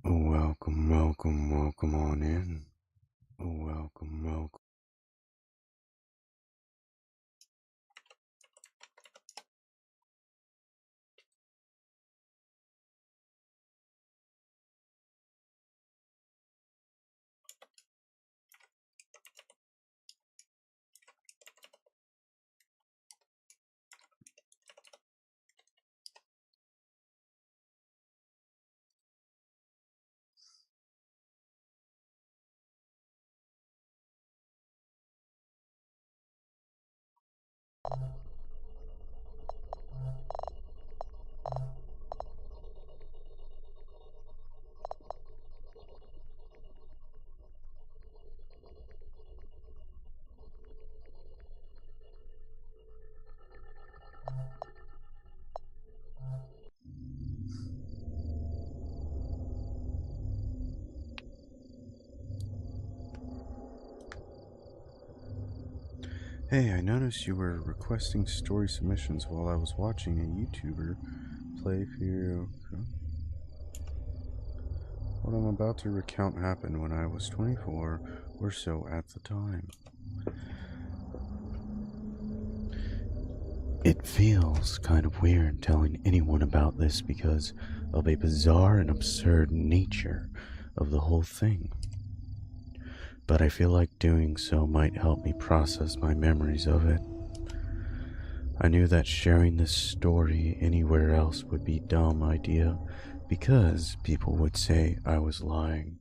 Welcome, welcome, welcome on in. Welcome, welcome. Hey, I noticed you were requesting story submissions while I was watching a YouTuber play for you. What I'm about to recount happened when I was 24 or so at the time. It feels kind of weird telling anyone about this because of a bizarre and absurd nature of the whole thing. But I feel like doing so might help me process my memories of it. I knew that sharing this story anywhere else would be a dumb idea because people would say I was lying.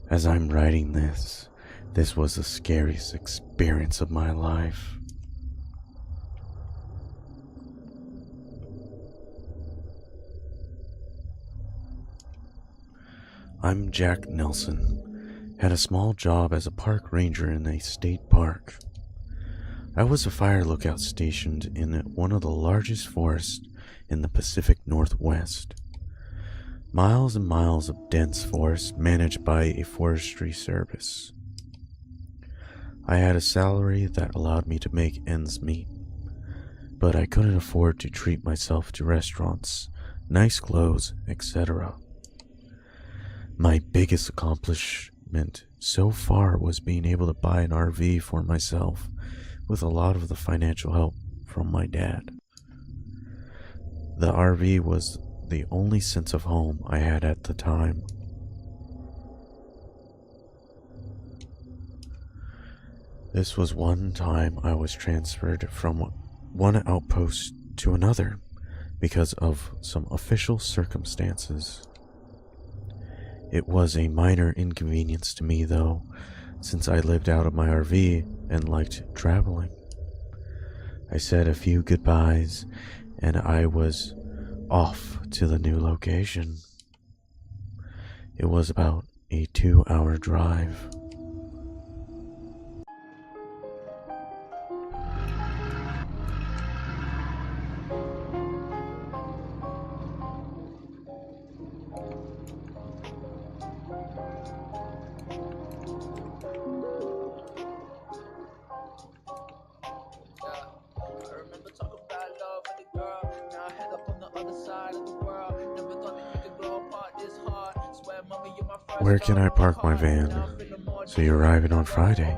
As I'm writing this was the scariest experience of my life. I'm Jack Nelson, had a small job as a park ranger in a state park. I was a fire lookout stationed in one of the largest forests in the Pacific Northwest. Miles and miles of dense forest managed by a forestry service. I had a salary that allowed me to make ends meet, but I couldn't afford to treat myself to restaurants, nice clothes, etc. My biggest accomplishment so far was being able to buy an RV for myself with a lot of the financial help from my dad. The RV was the only sense of home I had at the time. This was one time I was transferred from one outpost to another because of some official circumstances. It was a minor inconvenience to me though, since I lived out of my RV and liked traveling. I said a few goodbyes and I was off to the new location. It was about a 2-hour drive. Where can I park my van? So you're arriving on Friday.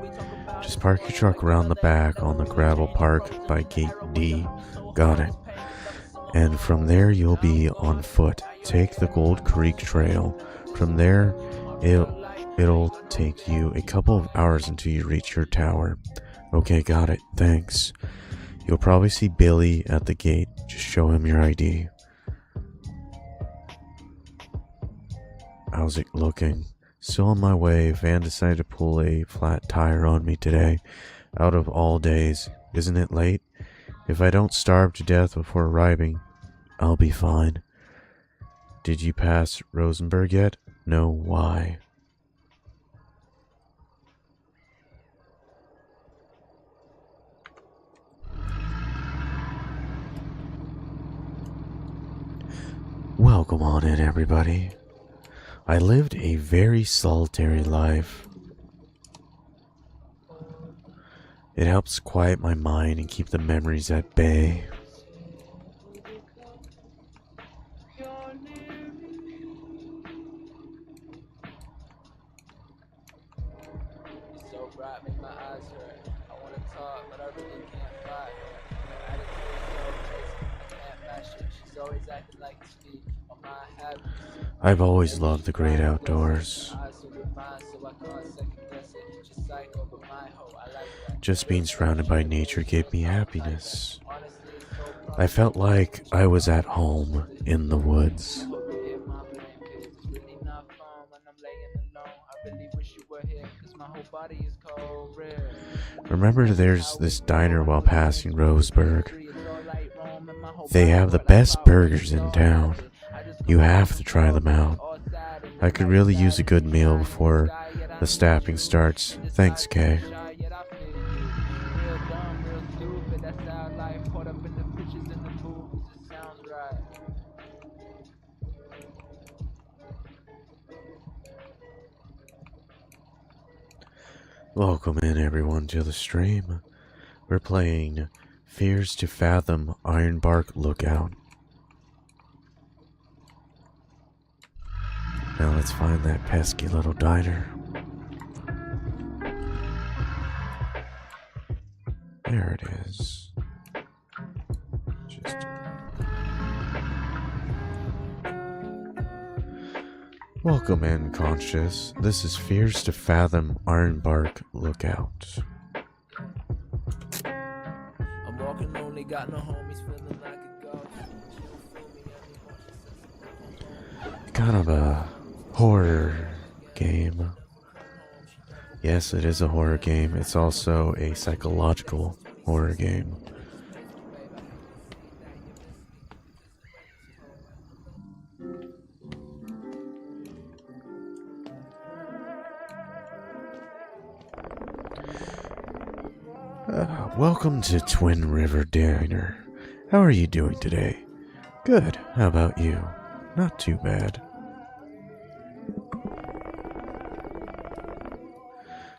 Just park your truck around the back on the gravel park by gate D. Got it. And from there you'll be on foot. Take the Gold Creek Trail. From there, it'll take you a couple of hours until you reach your tower. Okay, got it. Thanks. You'll probably see Billy at the gate. Just show him your ID. How's it looking? Still on my way. Van decided to pull a flat tire on me today. Out of all days. Isn't it late? If I don't starve to death before arriving, I'll be fine. Did you pass Rosenberg yet? No, why? Welcome on in, everybody. I lived a very solitary life. It helps quiet my mind and keep the memories at bay. I've always loved the great outdoors. Just being surrounded by nature gave me happiness. I felt like I was at home in the woods. Remember, there's this diner while passing Roseburg. They have the best burgers in town. You have to try them out. I could really use a good meal before the staffing starts. Thanks, Kay. Welcome in, everyone, to the stream. We're playing Fears to Fathom IronBark LookOut. Now let's find that pesky little diner. There it is. Welcome in, Conscious. This is Fears to Fathom IronBark LookOut. I'm walking lonely, got no homies, feeling like a ghost. Kind of a horror game. Yes, it is a horror game. It's also a psychological horror game. Welcome to Twin River Diner. How are you doing today? Good. How about you? Not too bad.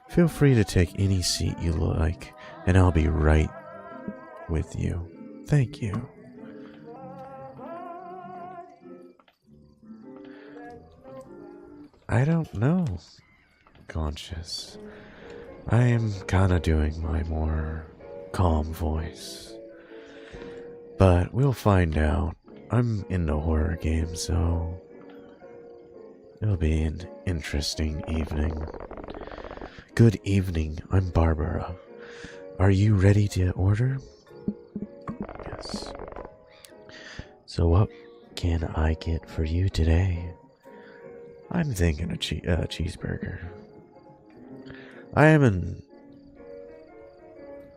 Feel free to take any seat you like, and I'll be right with you. Thank you. I don't know, Conscious. I am kinda doing my more calm voice. But we'll find out. I'm into horror games, so it'll be an interesting evening. Good evening, I'm Barbara. Are you ready to order? Yes. So what can I get for you today? I'm thinking a cheeseburger.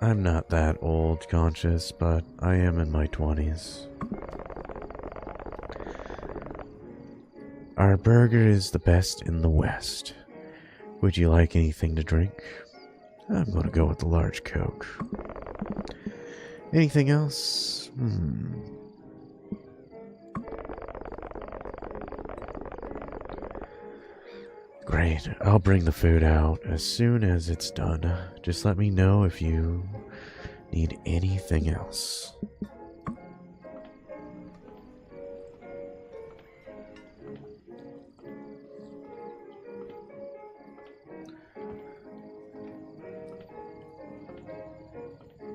I'm not that old, Conscious, but I am in my 20s. Our burger is the best in the West. Would you like anything to drink? I'm gonna go with the large Coke. Anything else? Great, I'll bring the food out as soon as it's done. Just let me know if you need anything else.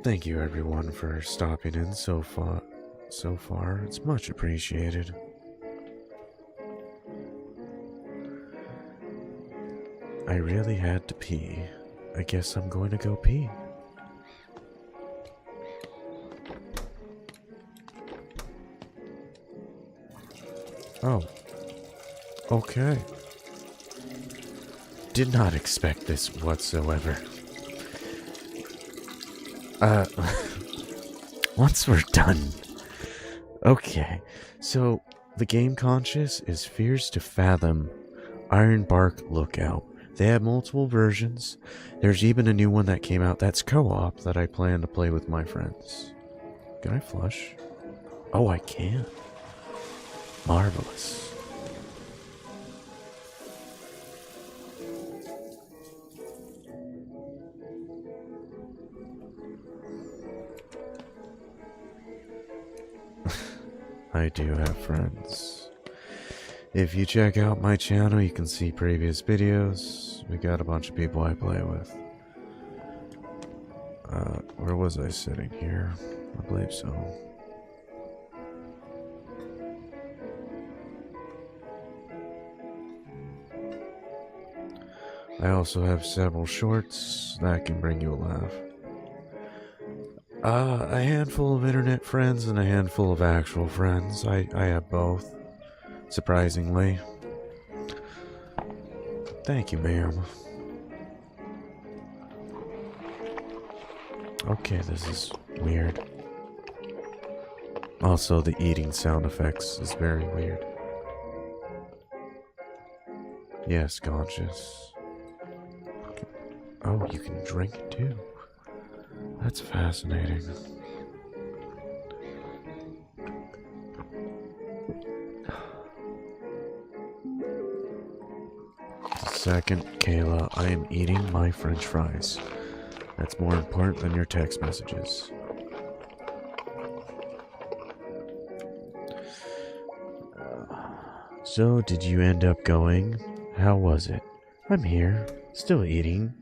Thank you everyone for stopping in so far. It's much appreciated. I really had to pee. I guess I'm going to go pee. Oh. Okay. Did not expect this whatsoever. Once we're done. Okay. So, the game, Conscious, is Fears to Fathom IronBark LookOut. They have multiple versions. There's even a new one that came out that's co-op that I plan to play with my friends. Can I flush? Oh, I can. Marvelous. I do have friends. If you check out my channel, you can see previous videos. We got a bunch of people I play with. Where was I sitting here? I believe so. I also have several shorts that can bring you a laugh. A handful of internet friends and a handful of actual friends. I have both, surprisingly. Thank you, ma'am. Okay, this is weird. Also, the eating sound effects is very weird. Yes, conscious. Oh, you can drink it too. That's fascinating. Second, Kayla, I am eating my french fries. That's more important than your text messages. So, did you end up going? How was it? I'm here, still eating.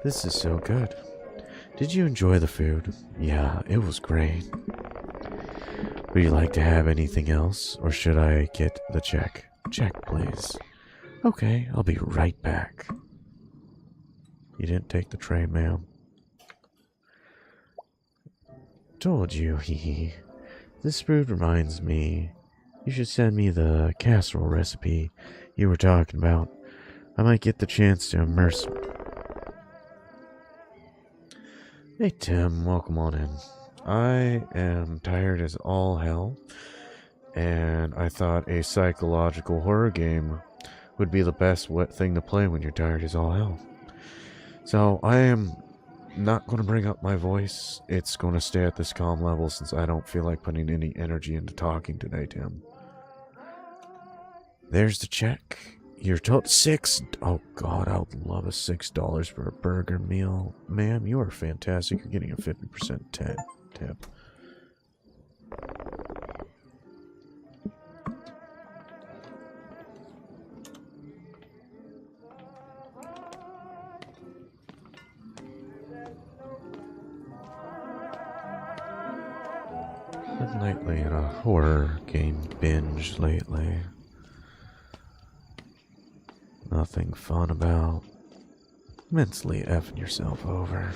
This is so good. Did you enjoy the food? Yeah, it was great. Would you like to have anything else, or should I get the check? Check, please. Okay, I'll be right back. You didn't take the tray, ma'am. Told you, hee. This food reminds me. You should send me the casserole recipe you were talking about. I might get the chance to immerse. Hey Tim, welcome on in. I am tired as all hell, and I thought a psychological horror game would be the best thing to play when you're tired as all hell. So I am not going to bring up my voice. It's going to stay at this calm level since I don't feel like putting any energy into talking today, Tim. There's the check. You're told Oh God, I would love a $6 for a burger meal. Ma'am, you are fantastic. You're getting a 50% tip. Been lately in a horror game binge lately. Nothing fun about mentally effing yourself over.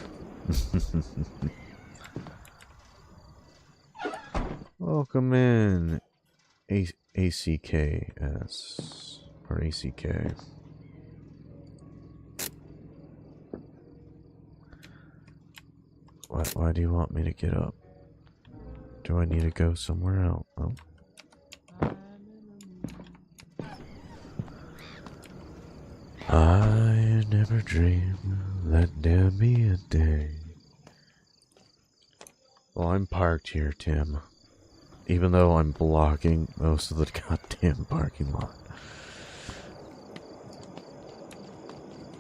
Welcome in, ACKS, or ACK. Why do you want me to get up? Do I need to go somewhere else? Oh. I never dreamed that there'd be a day. Well, I'm parked here, Tim. Even though I'm blocking most of the goddamn parking lot.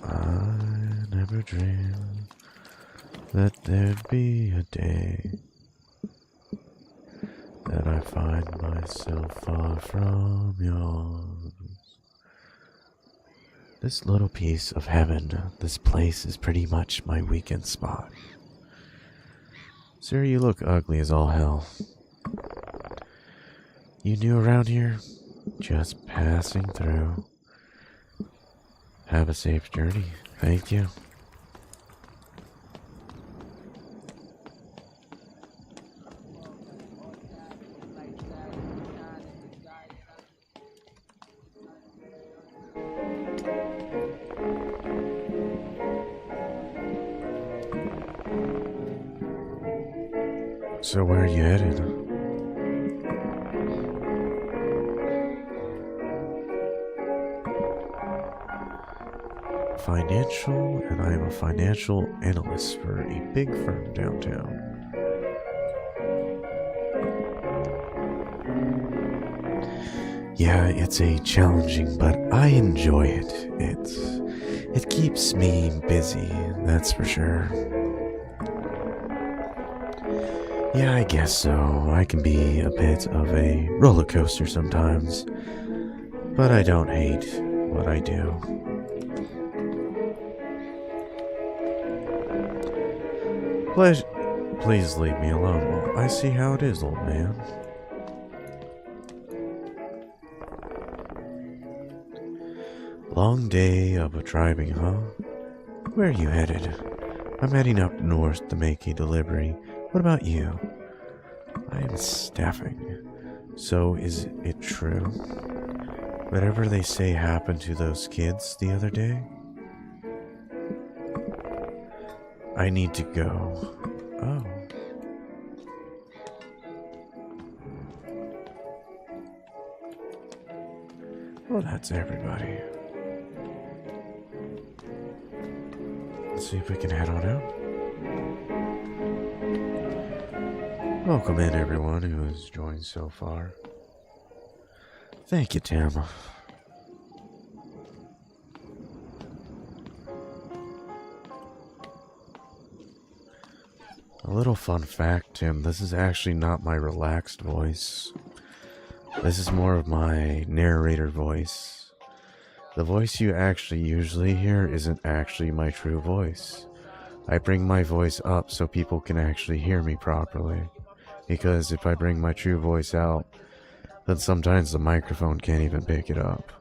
I never dreamed that there'd be a day that I find myself far from yours. This little piece of heaven, this place is pretty much my weekend spot. Sir, you look ugly as all hell. You new around here? Just passing through. Have a safe journey. Thank you. So where are you headed? Financial, and I am a financial analyst for a big firm downtown. Yeah, it's a challenging, but I enjoy it. It keeps me busy, that's for sure. Yeah, I guess so. I can be a bit of a roller coaster sometimes, but I don't hate what I do. Please leave me alone. Well, I see how it is, old man. Long day of a driving, huh? Where are you headed? I'm heading up north to make a delivery. What about you? I am staffing. So is it true? Whatever they say happened to those kids the other day? I need to go. Oh. Well, that's everybody. Let's see if we can head on out. Welcome in, everyone who has joined so far. Thank you, Tim. A little fun fact, Tim, this is actually not my relaxed voice. This is more of my narrator voice. The voice you actually usually hear isn't actually my true voice. I bring my voice up so people can actually hear me properly. Because if I bring my true voice out, then sometimes the microphone can't even pick it up.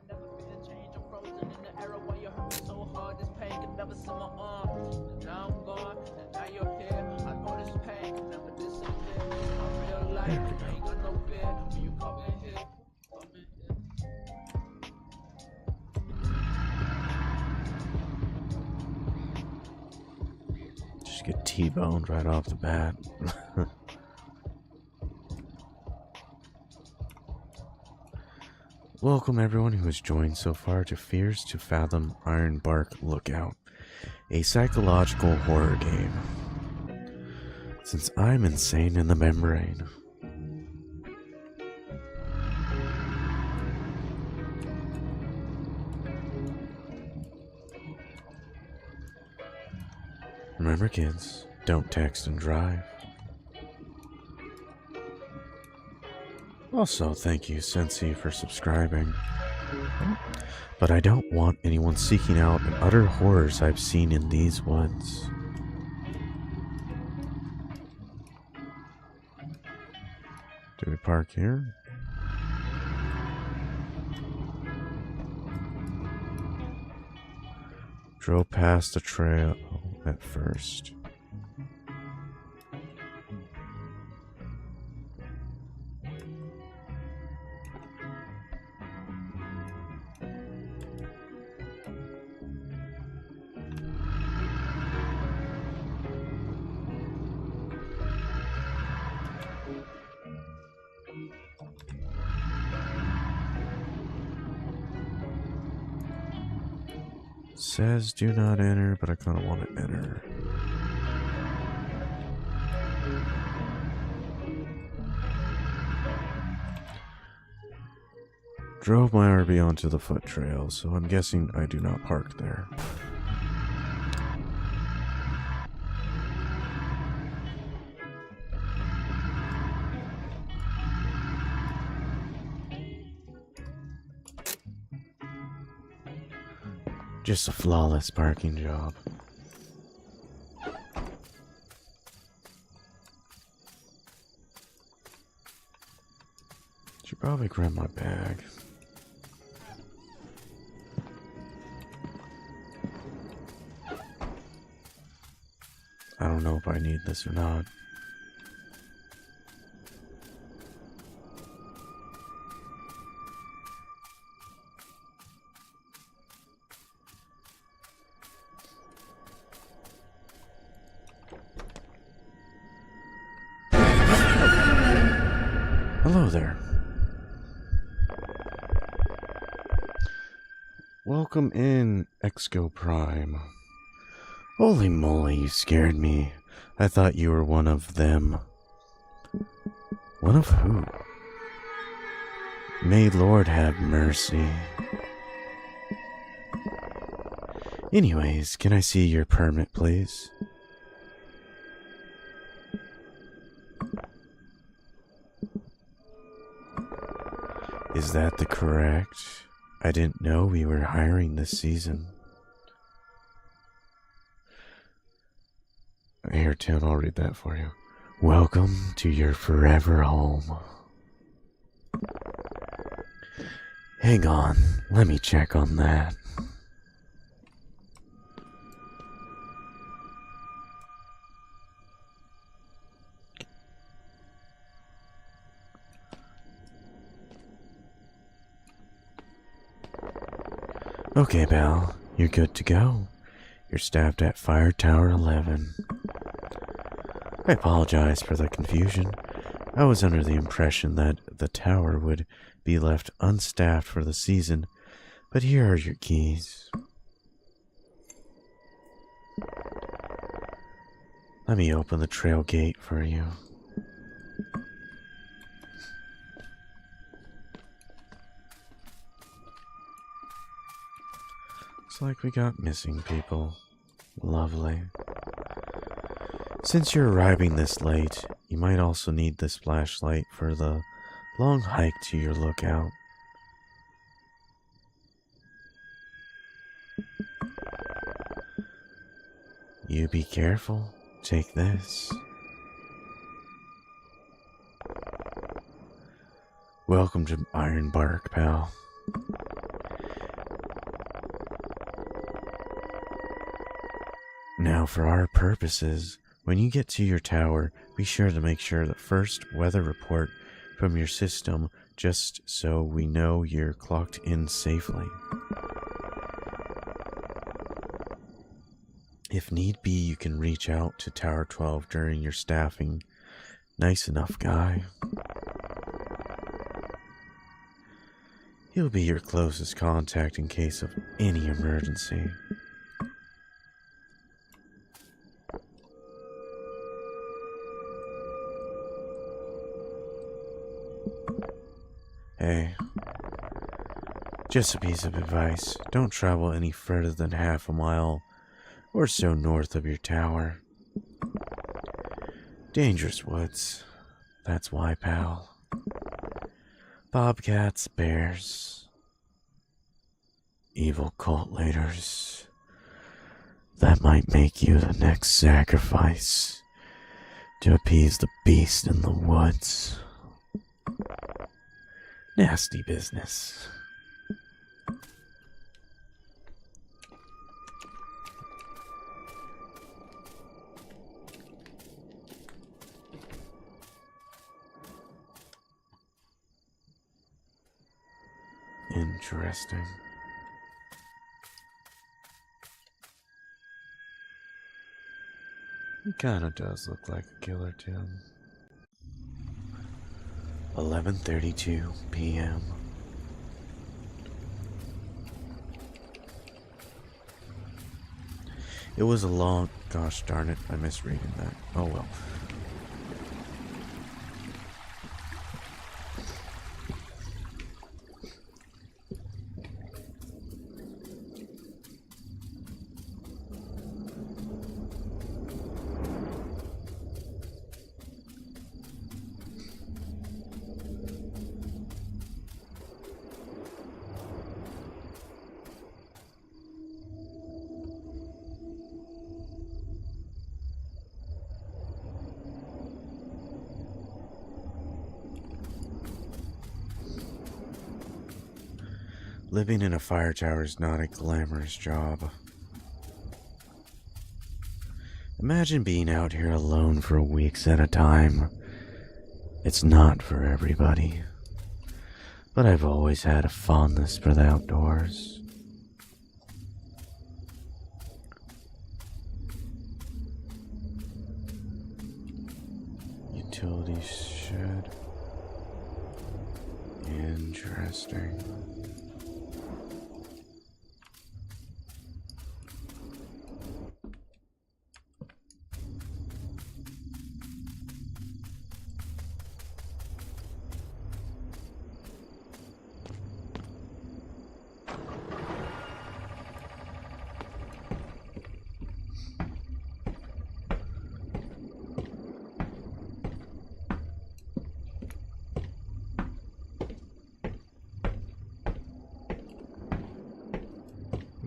There we go. Just get T-boned right off the bat. Welcome everyone who has joined so far to Fears to Fathom IronBark LookOut, a psychological horror game. Since I'm insane in the membrane. Remember kids, don't text and drive. Also, thank you, Sensi, for subscribing. But I don't want anyone seeking out the utter horrors I've seen in these woods. Do we park here? Drove past the trail at first. Says do not enter, but I kind of want to enter. Drove my RV onto the foot trail, so I'm guessing I do not park there. Just a flawless parking job. Should probably grab my bag. I don't know if I need this or not. Hello there. Welcome in, Exco Prime. Holy moly, you scared me. I thought you were one of them. One of who? May Lord have mercy. Anyways, can I see your permit, please? Is that the correct? I didn't know we were hiring this season. Here, Tim, I'll read that for you. Welcome to your forever home. Hang on, let me check on that. Okay, Belle, you're good to go. You're staffed at Fire Tower 11. I apologize for the confusion. I was under the impression that the tower would be left unstaffed for the season, but here are your keys. Let me open the trail gate for you. Looks like we got missing people. Lovely. Since you're arriving this late, you might also need this flashlight for the long hike to your lookout. You be careful. Take this. Welcome to IronBark, pal. Now, for our purposes, when you get to your tower, be sure to make sure the first weather report from your system, just so we know you're clocked in safely. If need be, you can reach out to Tower 12 during your staffing. Nice enough guy. He'll be your closest contact in case of any emergency. Hey, just a piece of advice. Don't travel any further than half a mile or so north of your tower. Dangerous woods. That's why, pal. Bobcats, bears, evil cult leaders. That might make you the next sacrifice to appease the beast in the woods. Nasty business. Interesting. He kinda does look like a killer too. 11:32 p.m. It was a long... Gosh darn it, I misreading that. Oh well. Living in a fire tower is not a glamorous job. Imagine being out here alone for weeks at a time. It's not for everybody. But I've always had a fondness for the outdoors. Utility shed. Interesting.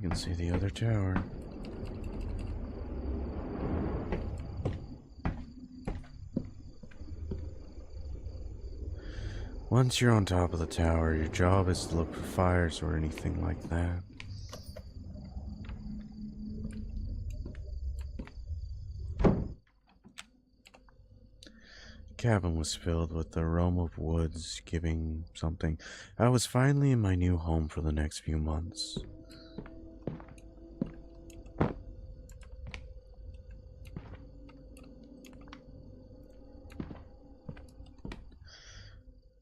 You can see the other tower. Once you're on top of the tower, your job is to look for fires or anything like that. The cabin was filled with the aroma of woods, giving something. I was finally in my new home for the next few months.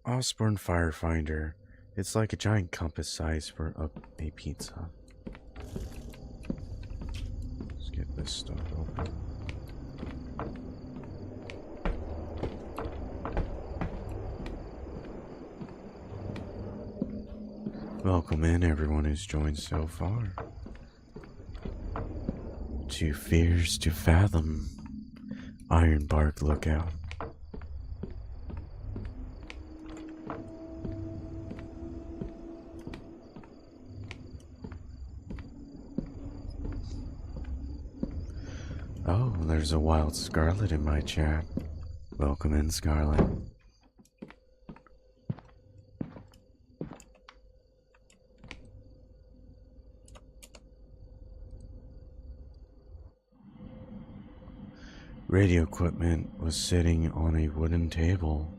Osborne Firefinder. It's like a giant compass size for a pizza. Let's get this stuff open. Welcome in everyone who's joined so far. Two fears to fathom. IronBark LookOut. Oh, there's a wild Scarlet in my chat. Welcome in, Scarlet. Radio equipment was sitting on a wooden table.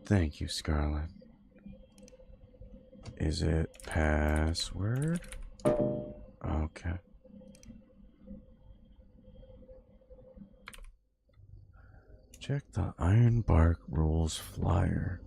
Thank you, Scarlet. Is it password? Okay. Check the IronBark rules flyer.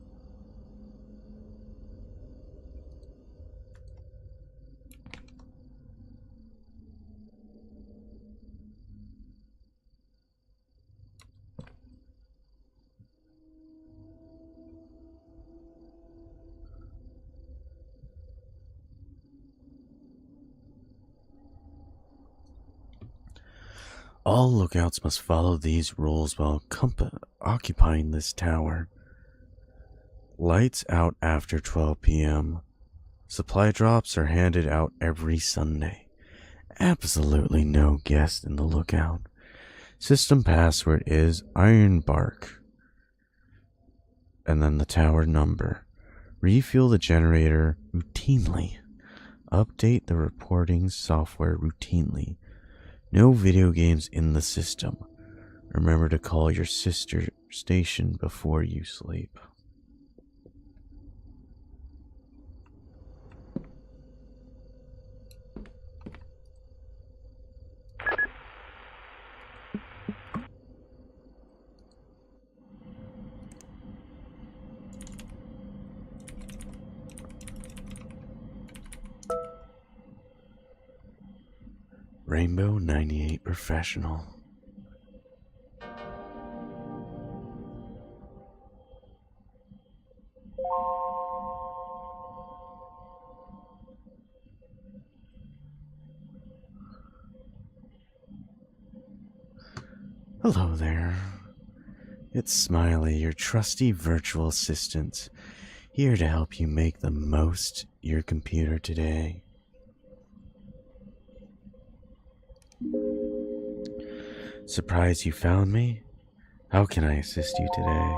All lookouts must follow these rules while occupying this tower. Lights out after 12 p.m. Supply drops are handed out every Sunday. Absolutely no guest in the lookout. System password is IronBark. And then the tower number. Refuel the generator routinely. Update the reporting software routinely. No video games in the system. Remember to call your sister station before you sleep. Rainbow 98 Professional. Hello there. It's Smiley, your trusty virtual assistant, here to help you make the most your computer today. Surprised you found me? How can I assist you today?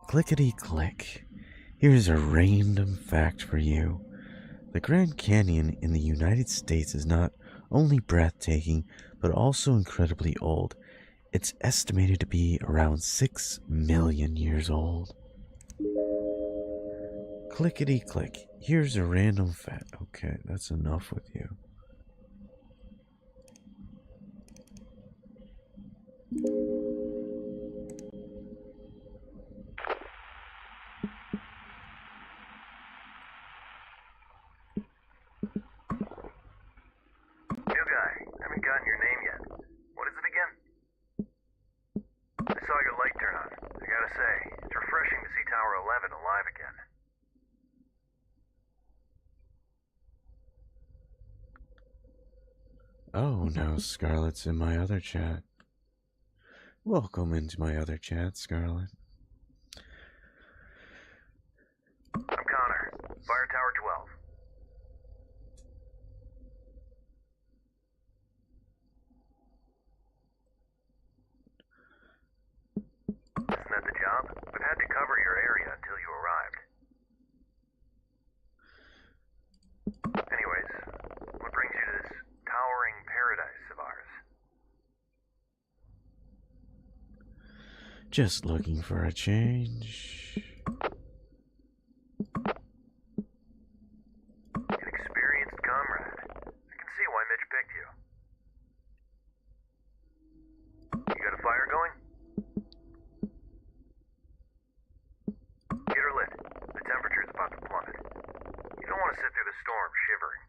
Clickety-click. Here's a random fact for you. The Grand Canyon in the United States is not only breathtaking, but also incredibly old. It's estimated to be around 6 million years old. Clickety-click. Here's a random fact. Okay, that's enough with you. Oh, no, Scarlet's in my other chat. Welcome into my other chat, Scarlet. I'm Connor, Fire Tower 12. Just looking for a change. An experienced comrade. I can see why Mitch picked you. You got a fire going? Get her lit. The temperature's about to plummet. You don't want to sit through the storm shivering.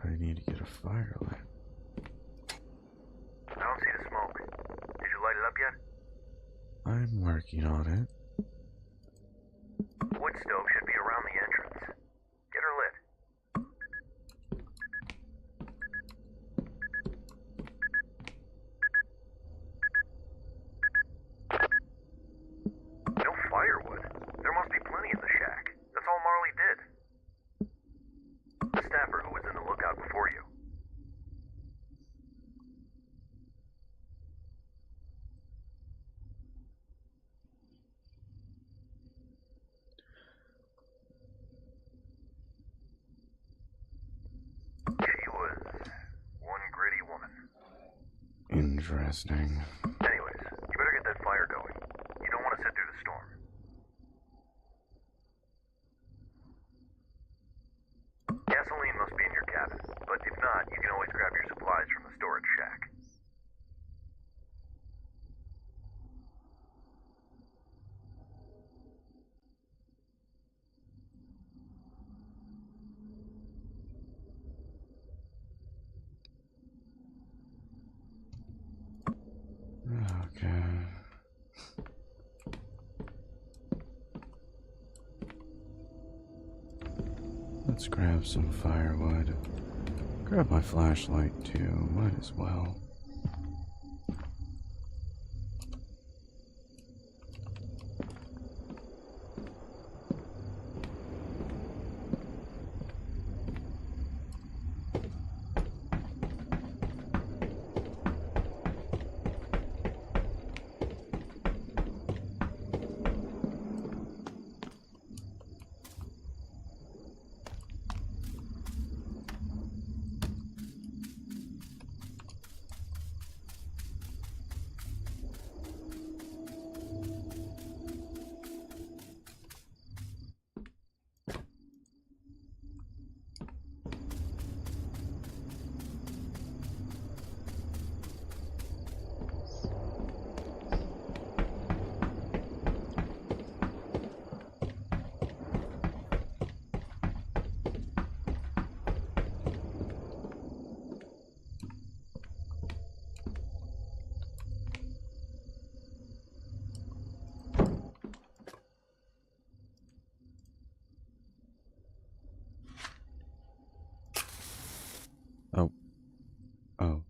I need to get a fire lit. I don't see the smoke. Did you light it up yet? I'm working on it. Wood stove should be around the entrance. Get her lit. No firewood? There must be plenty in the shack. That's all Marley did. The staffer who was in the lookout before you. She was one gritty woman. Interesting. Anyways, you better get that fire going. You don't want to sit through the storm. Gasoline must be in your cabin, but if not, you can always grab your supplies from the storage shack. Okay. Let's grab some firewood. Grab my flashlight too, might as well. Oh.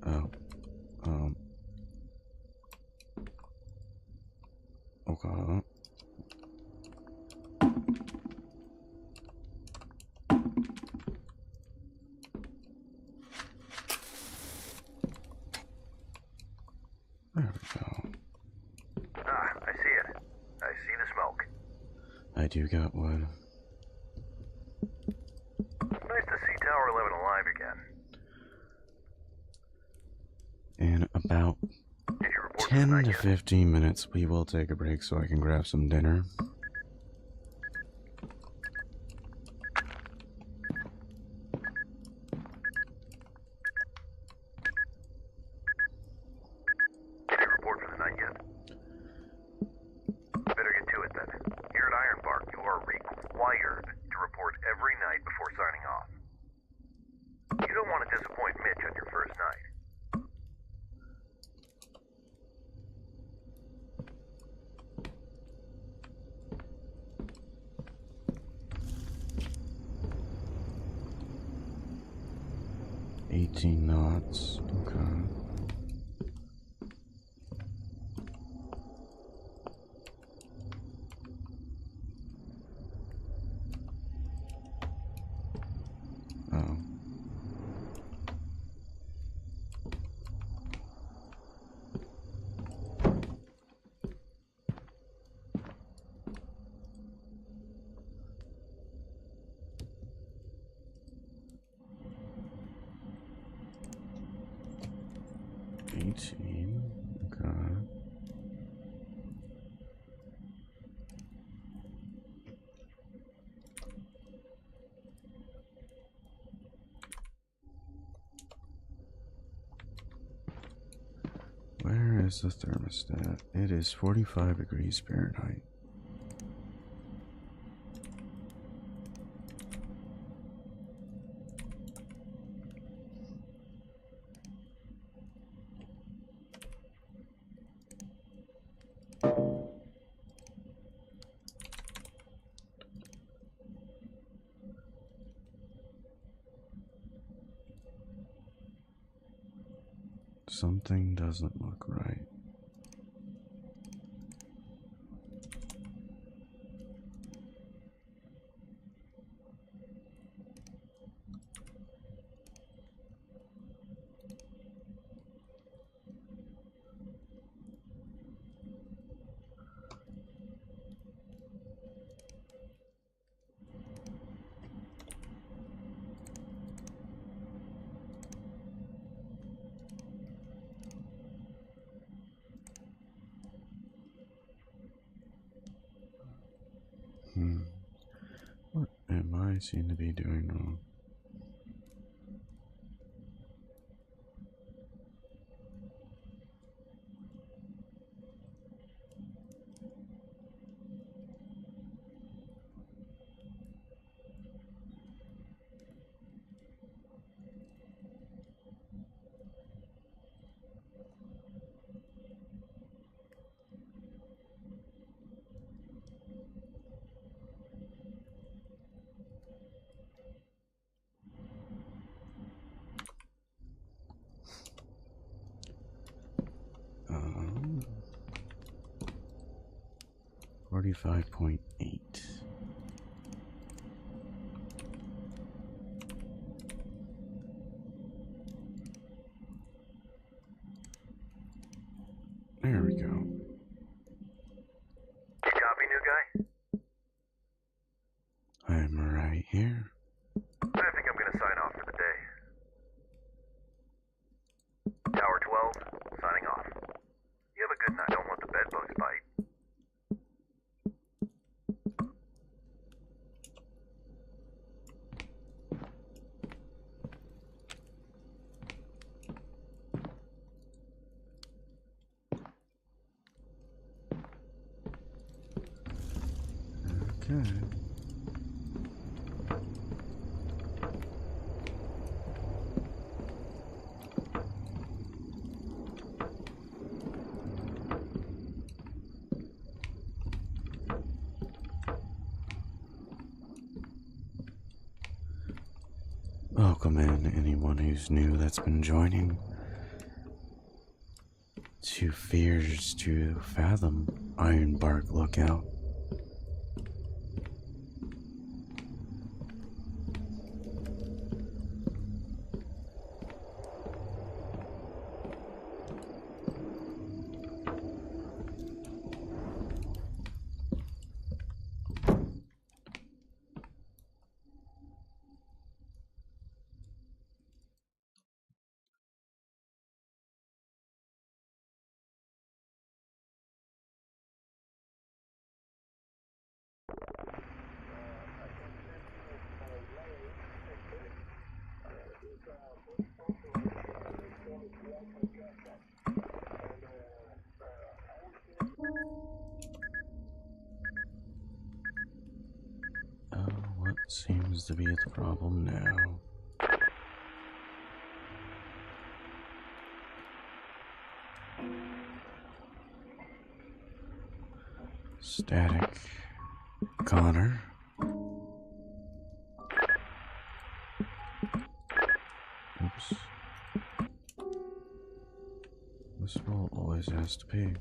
Oh. Oh. Okay. There we go. Ah, I see it. I see the smoke. I do got wood. Nice to see Tower 11 alive again. In about Did you report 10 tonight to yet? 15 minutes, we will take a break so I can grab some dinner. Did you report for the night yet? Better get to it then. Here at IronBark, you are required to report every night before signing off. You don't want to disappoint Mitch on your first night. $18 knots. Okay. Oh. 18. Okay. Where is the thermostat? It is 45 degrees Fahrenheit. Something doesn't look right. What am I seem to be doing wrong? Um, 45.8. There we go. You copy, new guy? I'm right here. I think I'm gonna sign off for the day. Tower 12, signing off. You have a good night. Don't let the bedbugs bite. Okay. Welcome in anyone who's new that's been joining to Fears to Fathom IronBark Lookout. What seems to be the problem now? Static. Connor. Oops. This roll always has to be.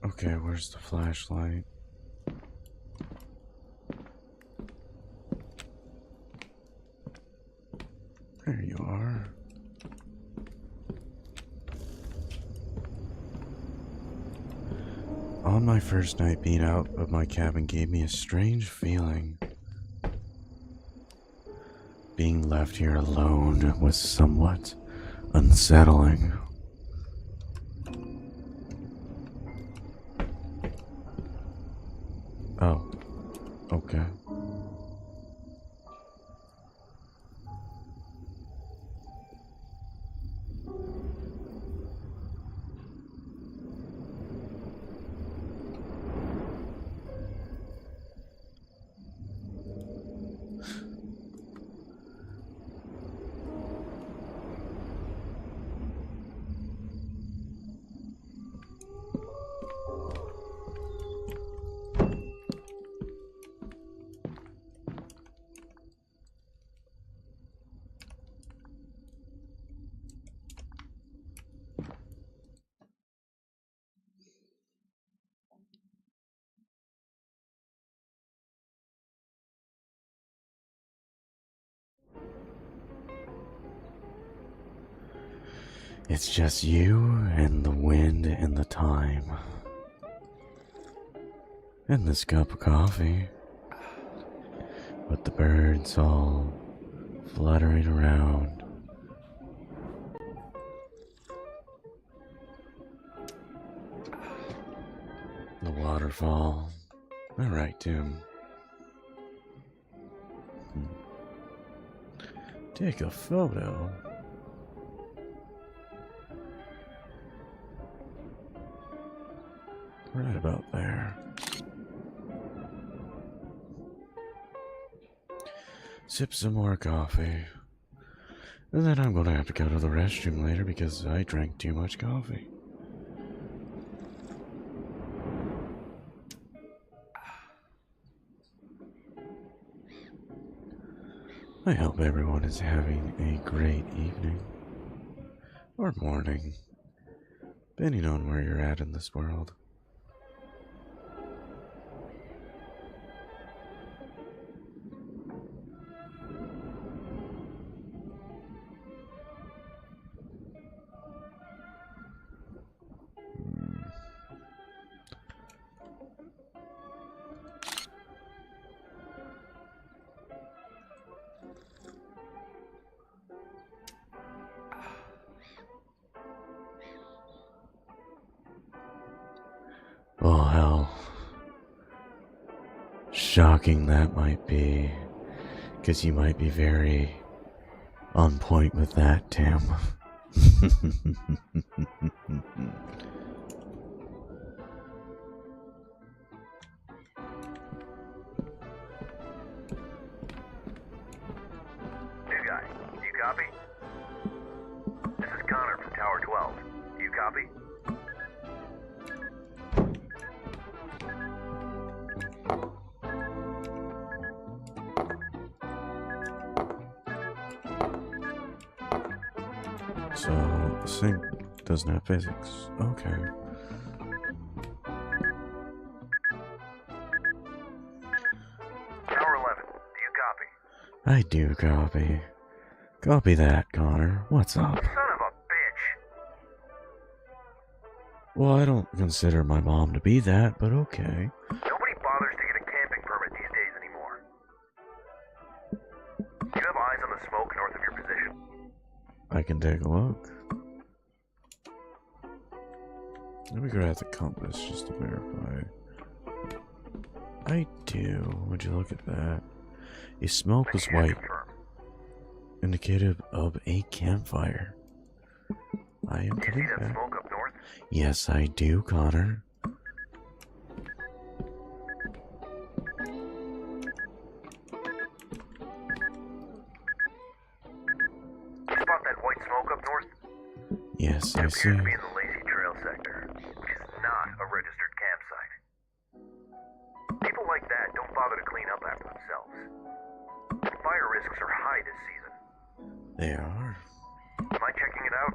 Okay, where's the flashlight? There you are. On my first night being out of my cabin gave me a strange feeling. Being left here alone was somewhat unsettling. Oh, okay. It's just you and the wind and the time. And this cup of coffee. With the birds all fluttering around. The waterfall. Alright, Tim. Take a photo. Right about there. Sip some more coffee. And then I'm gonna have to go to the restroom later because I drank too much coffee. I hope everyone is having a great evening. Or morning. Depending on where you're at in this world. Oh, how shocking that might be. Because you might be very on point with that, Tim. New guy, do you copy? This is Connor from Tower 12. Do you copy? So, sync doesn't have physics. Okay. Tower 11, do you copy? I do copy. Copy that, Connor. What's up? Son of a bitch! Well, I don't consider my mom to be that, but okay. Nobody bothers to get a camping permit these days anymore. Do you have eyes on the smoke north of your position? I can take a look. Let me grab the compass just to verify. I do. Would you look at that? A smoke was white, indicative of a campfire. I am Do you coming see that back. smoke up north? Yes, I do, Connor. You spot that white smoke up north? Yes, It I appears see. to be in the Lazy Trail sector, which is not a registered campsite. People like that don't bother to clean up after themselves. And fire risks are high this season. They are. Mind checking it out?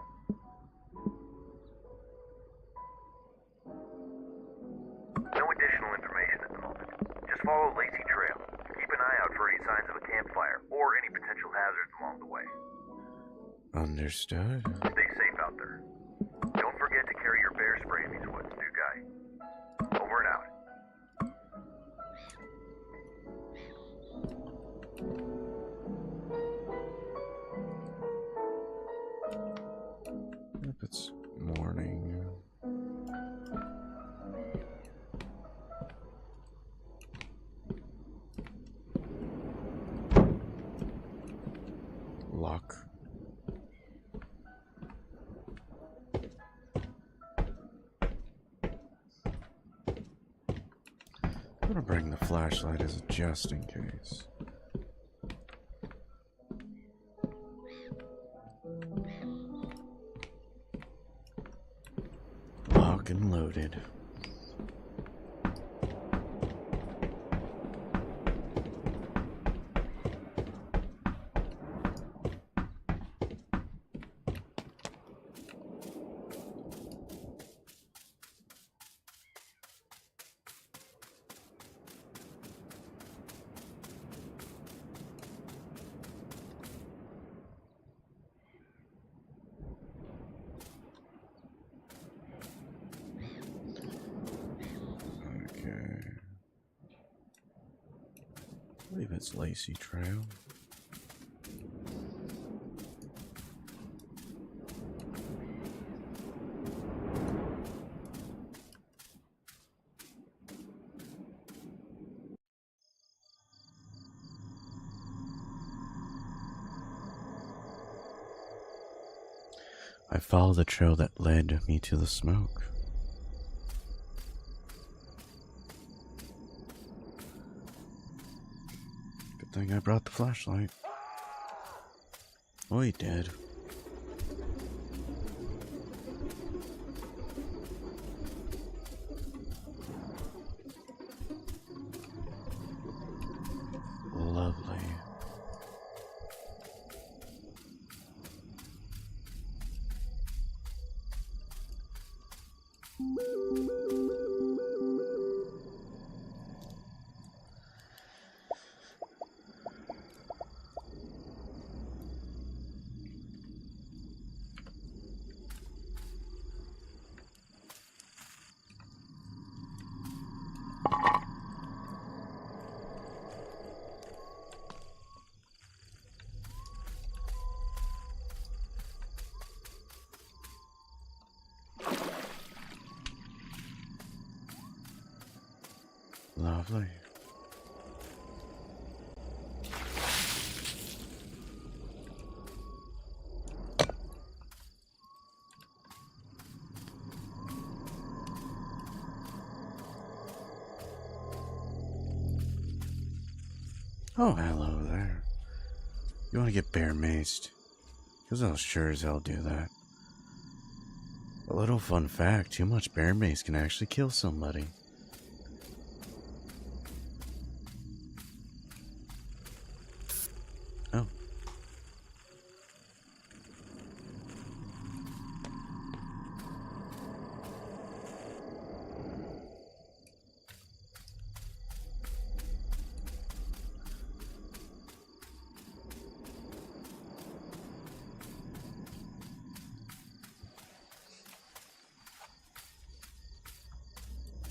No additional information at the moment. Just follow Lazy Trail. Keep an eye out for any signs of a campfire or any potential hazards along the way. Understood. Stay safe out there. Don't forget to carry your bear spray in these woods, new guy. Over and out. Yep, it's morning. Lock. I'm gonna bring the flashlight as a just in case. Lock and loaded. I believe it's Lacey Trail. I followed the trail that led me to the smoke. Good thing I brought the flashlight. Oh, he did. Lovely. Lovely. Oh, hello there. You want to get bear maced? Because I'll sure as hell do that. A little fun fact, too much bear mace can actually kill somebody. Oh.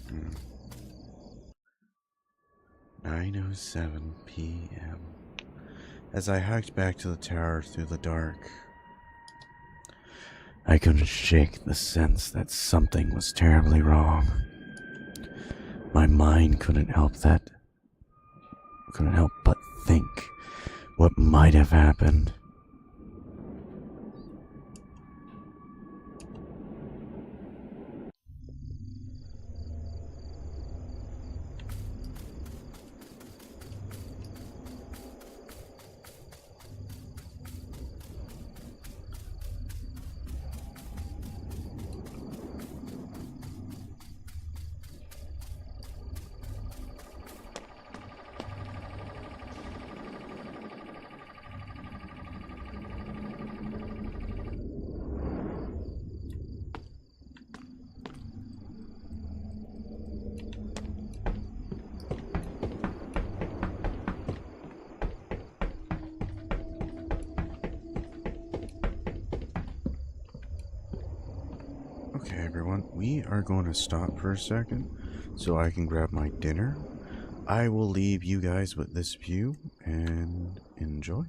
Hmm. 9:07 p.m. As I hiked back to the tower through the dark, I couldn't shake the sense that something was terribly wrong. My mind couldn't help but think what might have happened. Okay, everyone, we are going to stop for a second so I can grab my dinner. I will leave you guys with this view and enjoy.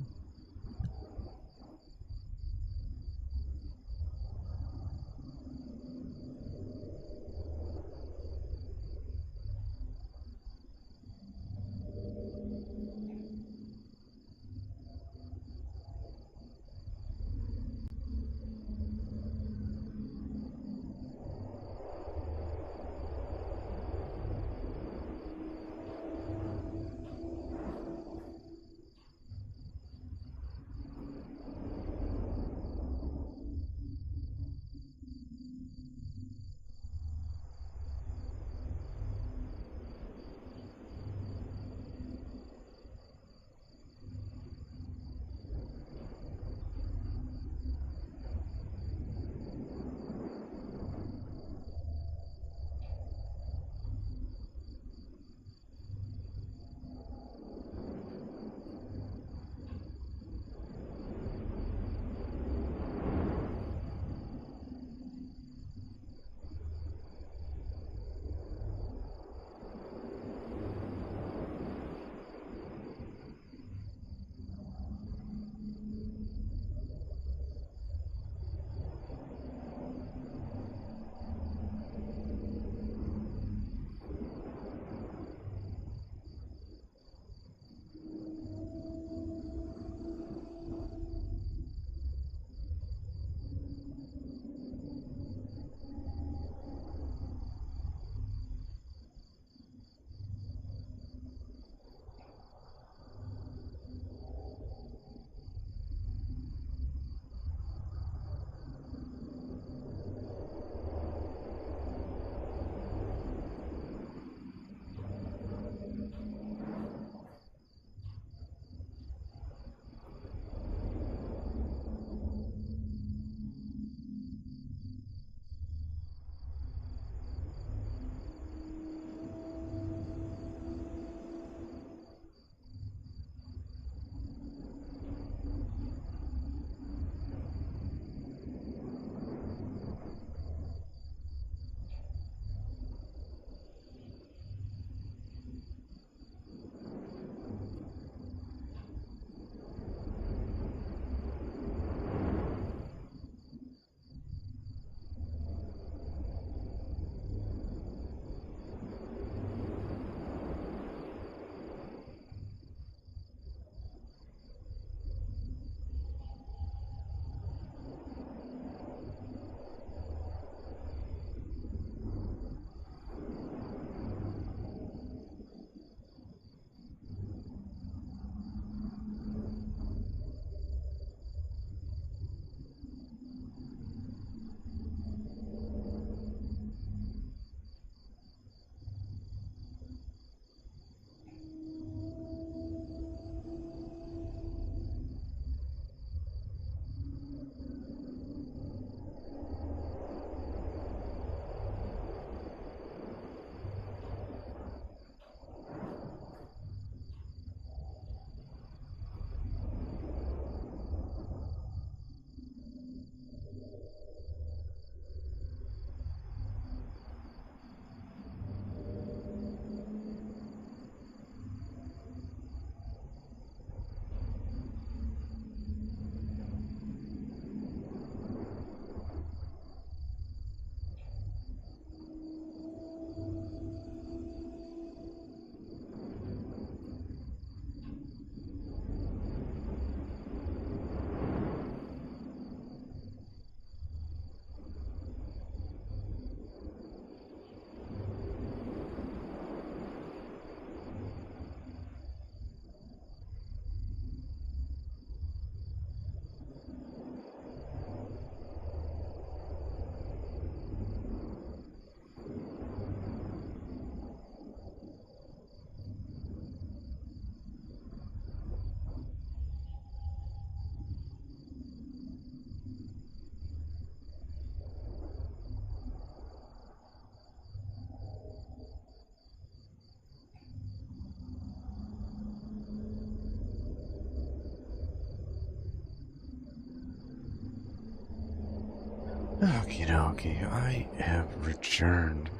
Okie dokie, I have returned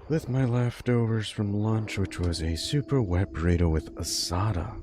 with my leftovers from lunch, which was a super wet burrito with asada.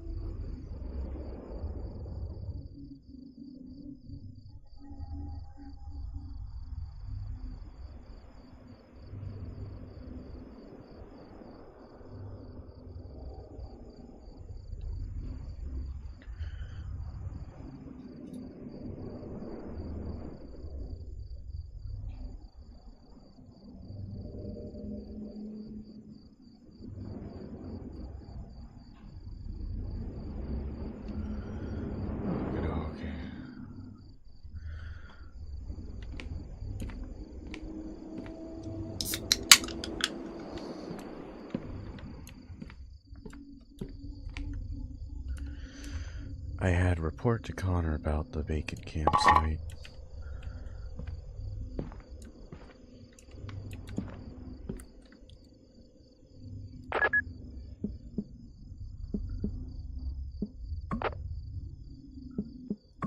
I had a report to Connor about the vacant campsite.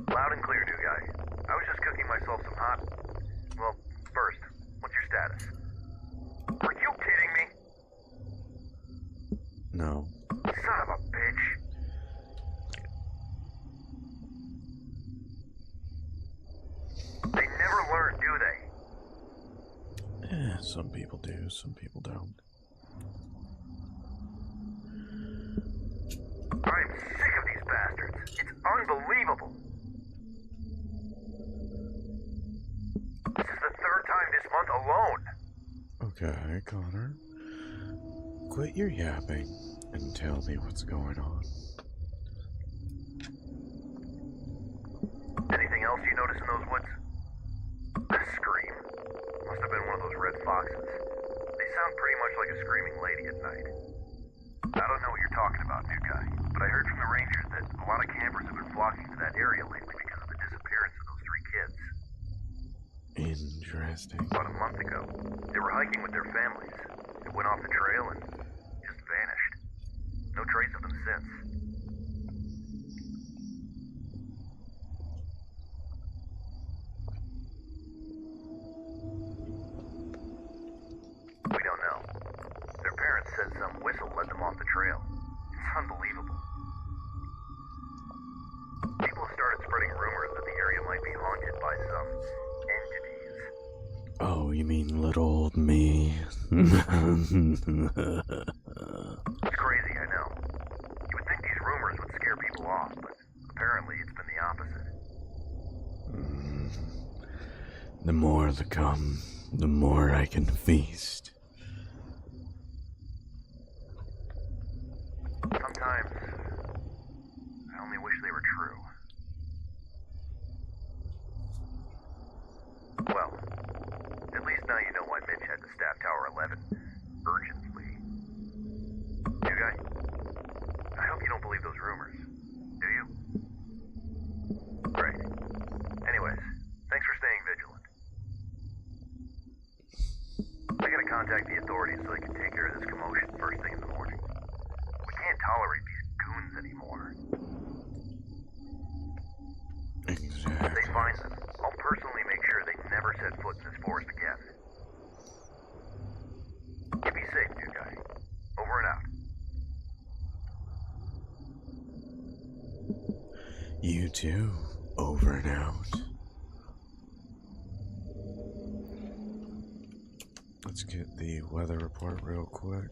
Loud and clear, new guy. I was just cooking myself some hot... Well, first, what's your status? Are you kidding me? No. Son of a bitch. They never learn, do they? Some people do, some people don't. I'm sick of these bastards. It's unbelievable. This is the third time this month alone. Okay, Connor. Quit your yapping and tell me what's going on. Anything else you notice in those woods? A scream. Must have been one of those red foxes. They sound pretty much like a screaming lady at night. I don't know what you're talking about, new guy, but I heard from the rangers that a lot of campers have been flocking to that area lately because of the disappearance of those 3 kids. Interesting. About a month ago, they were hiking with their families. They went off the trail and just vanished. No trace of them since. We don't know. Their parents said some whistle led them off the trail. It's unbelievable. People have started spreading rumors that the area might be haunted by some entities. Oh, you mean little old me? It's crazy, I know. You would think these rumors would scare people off, but apparently it's been the opposite. The more they come, the more I can feast. Sometimes, I only wish they were true. Well, at least now you know why Mitch had to staff Tower 11 urgently. New guy, I hope you don't believe those rumors. Do you? Great. Anyways, thanks for staying vigilant. I gotta contact the authorities so they can take care of this commotion first thing in the morning. We can't tolerate these goons anymore. Exactly. If they find them, I'll personally make sure they never set foot in this forest again. You be safe, new guy. Over and out. You too. Over and out. Let's get the weather report real quick.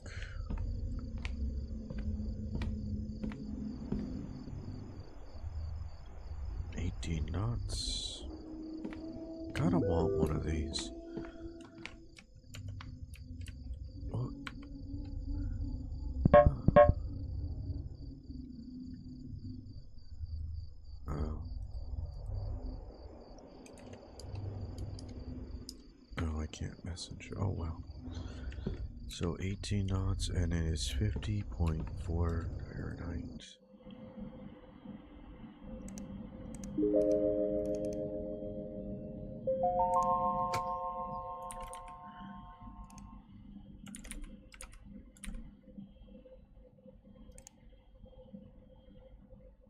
Knots. Kinda want one of these. What? Oh. Oh, I can't message. Oh well. So 18 knots and it is 50.4 Fahrenheit.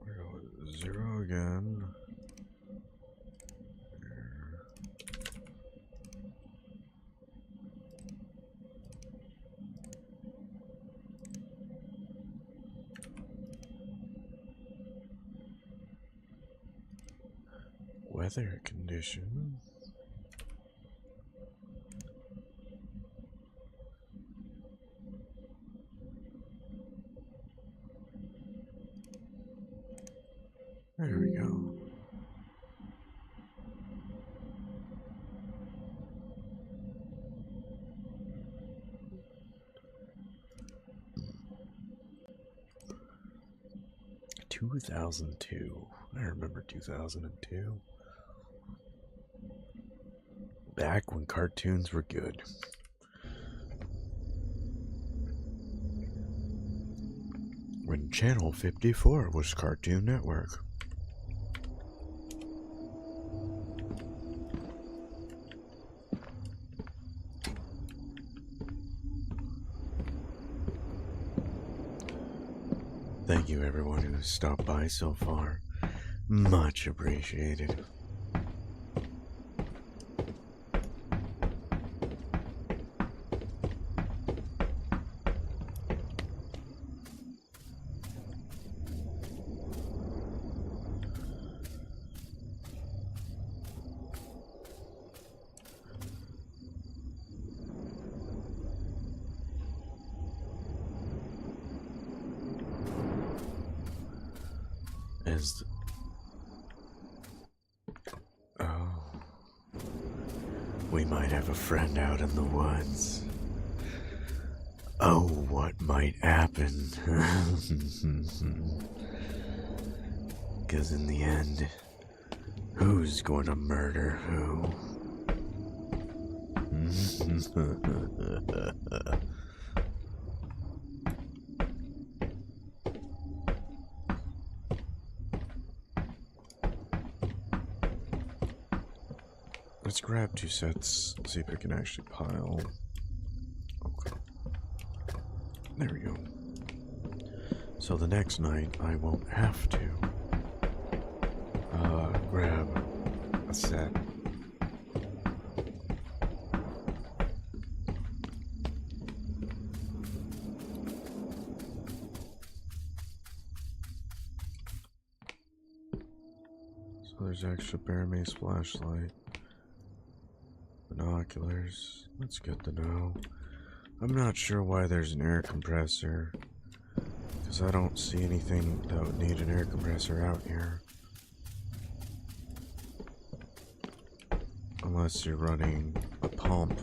We're going 0 again. weather condition. There we go. "2002. I remember 2002. Back when cartoons were good. When Channel 54 was Cartoon Network. Thank you everyone who's stopped by so far. Much appreciated. Oh, we might have a friend out in the woods. Oh, what might happen? Because in the end, who's going to murder who? Let's grab 2 sets, see if we can actually pile. Okay. There we go. So the next night, I won't have to grab a set. So there's extra bear mace flashlight. Binoculars. That's good to know. I'm not sure why there's an air compressor, because I don't see anything that would need an air compressor out here. Unless you're running a pump.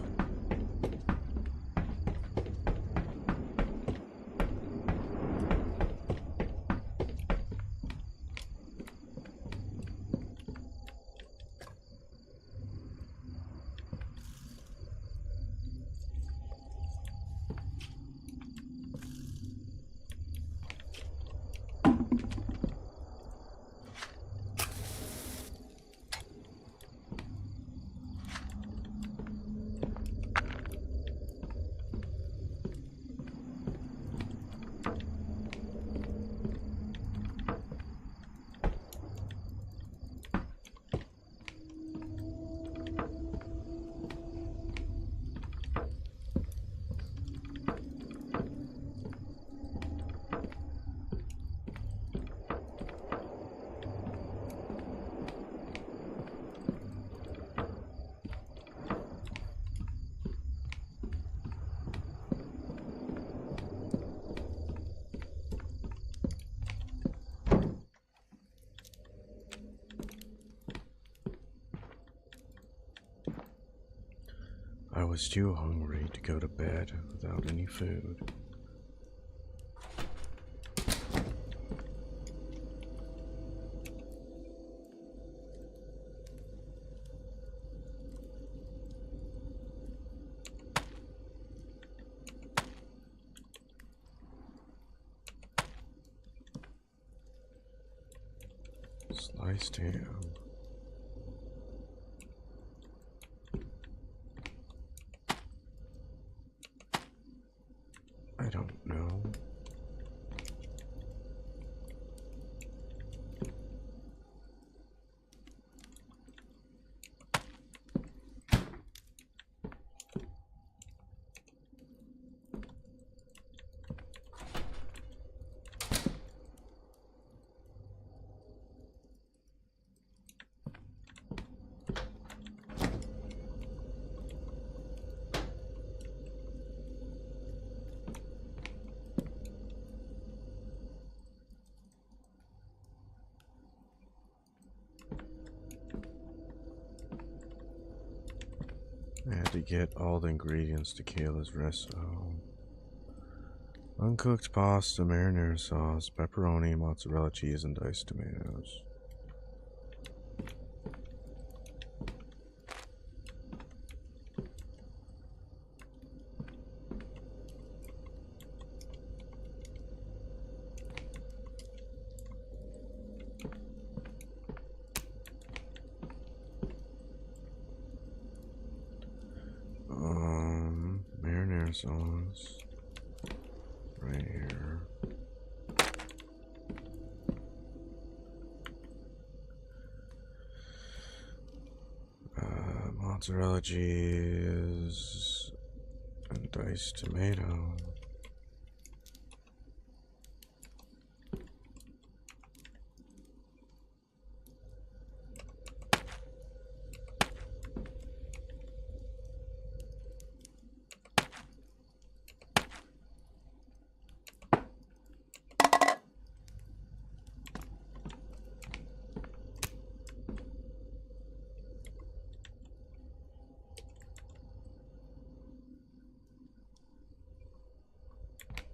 I was too hungry to go to bed without any food. Sliced ham. I don't know. had to get all the ingredients to Kayla's resto. Uncooked pasta, marinara sauce, pepperoni, mozzarella cheese, and diced tomatoes. Marinara sauce. Right here. Mozzarella cheese and diced tomato.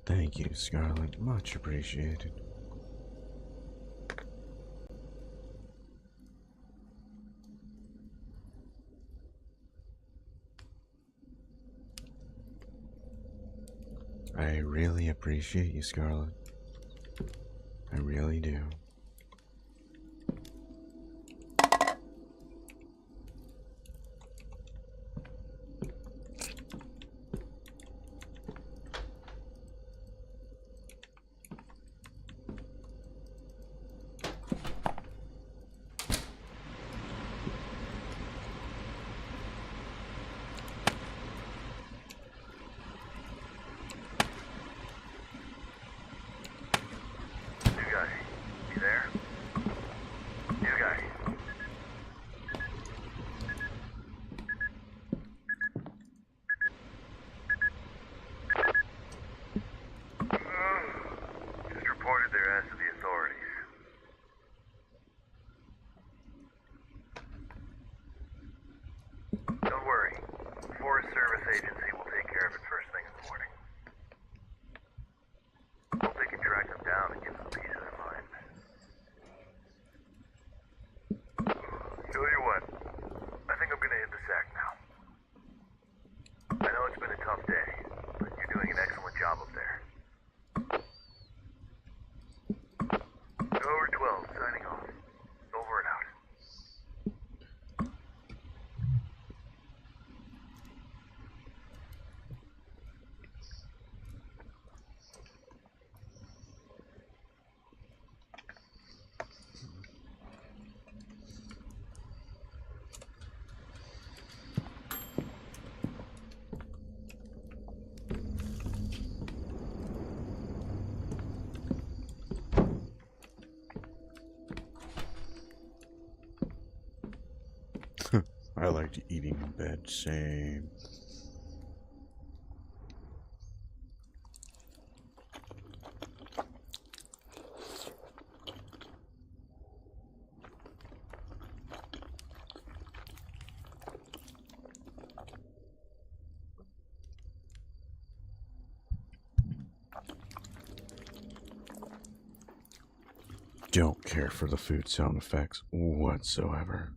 Thank you, Scarlett. Much appreciated. I really appreciate you, Scarlett. I really do. I liked eating in bed, same. Don't care for the food sound effects whatsoever.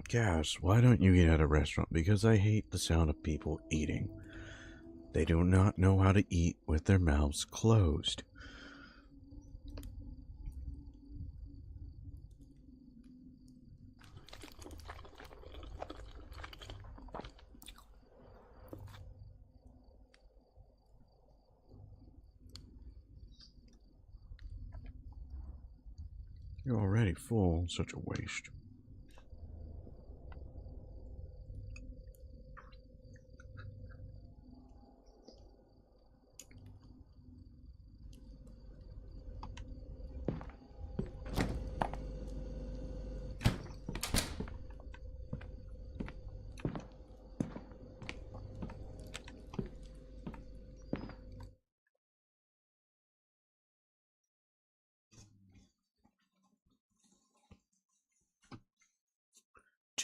Cass, why don't you eat at a restaurant? Because I hate the sound of people eating. They do not know how to eat with their mouths closed. You're already full, such a waste.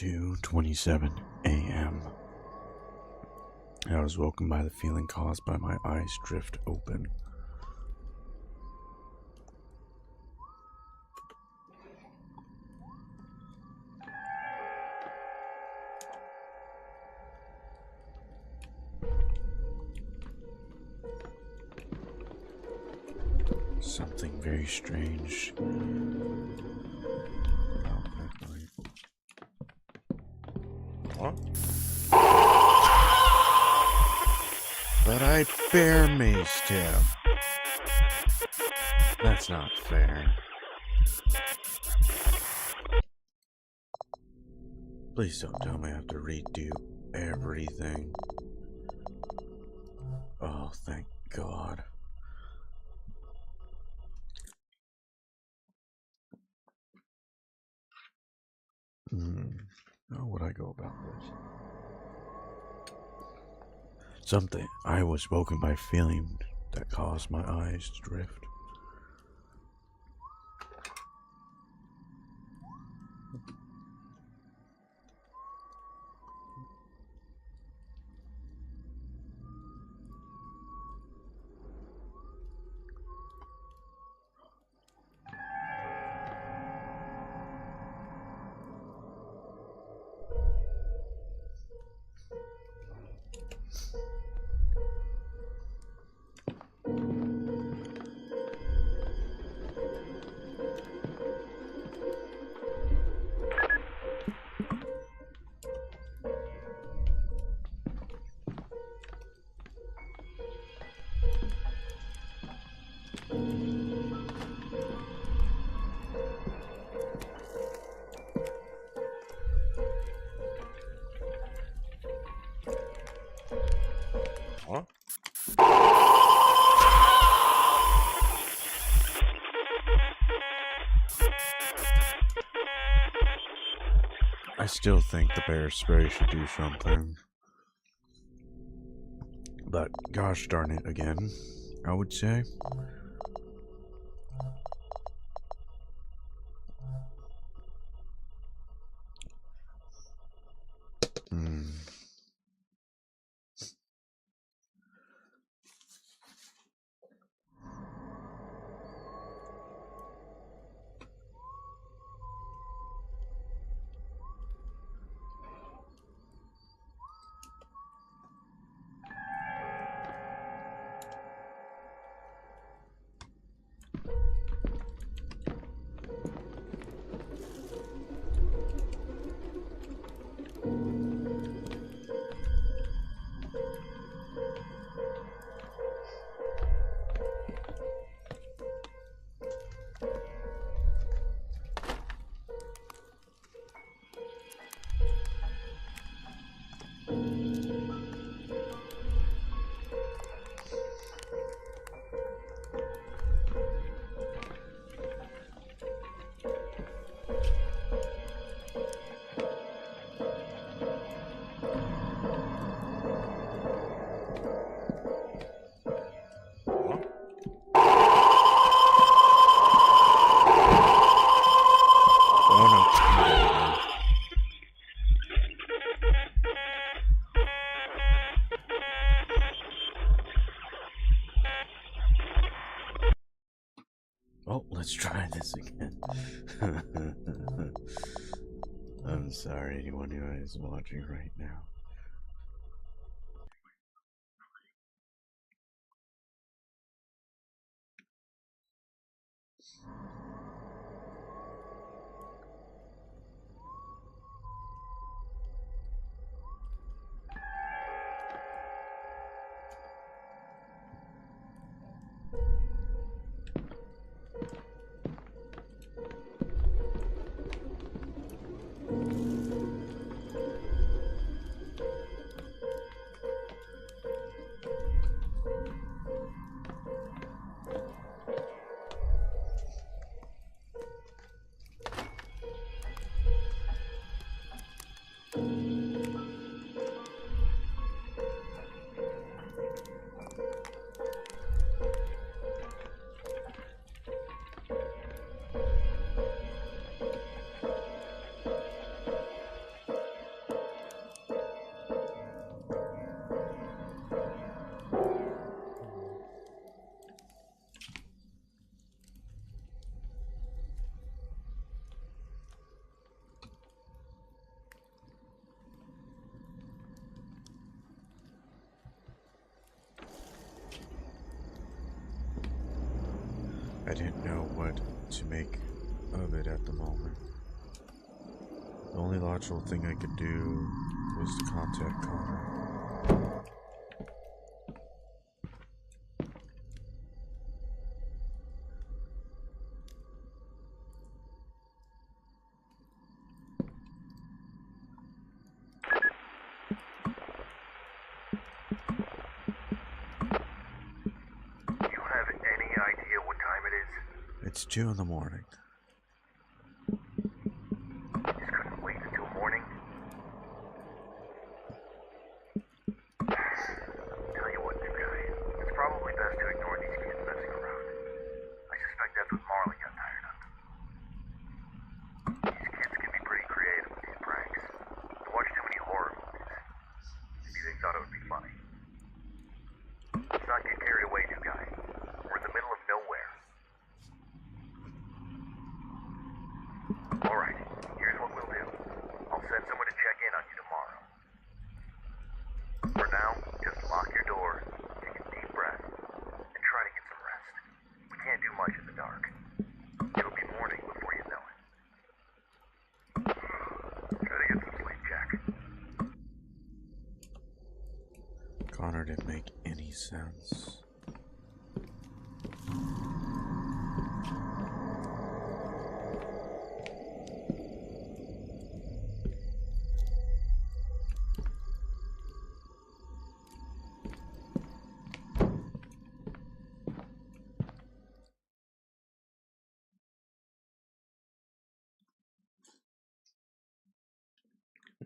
2:27 a.m. I was woken by the feeling caused by my eyes drift open. Something very strange. What? But I bear maced him. That's not fair. Please don't tell me I have to redo everything. Oh, thank God. How would I go about this? Something. I was woken by a feeling that caused my eyes to drift. Huh? I still think the bear spray should do something. But gosh darn it again, I would say. Oh, let's try this again. I'm sorry, anyone who is watching right now. I didn't know what to make of it at the moment. The only logical thing I could do was to contact Connor. It's 2 in the morning. Just couldn't wait until morning. Tell you what, new guy. It's probably best to ignore these kids messing around. I suspect that's what Marley got tired of. These kids can be pretty creative with these pranks. They watch too many horror movies. Maybe they thought it would be funny. Let's not get carried away, new guy. We're in the middle of nowhere. Alright, here's what we'll do. I'll send someone to check in on you tomorrow. For now, just lock your door, take a deep breath, and try to get some rest. We can't do much in the dark. It'll be morning before you know it. Try to get some sleep, Jack. Connor didn't make any sense.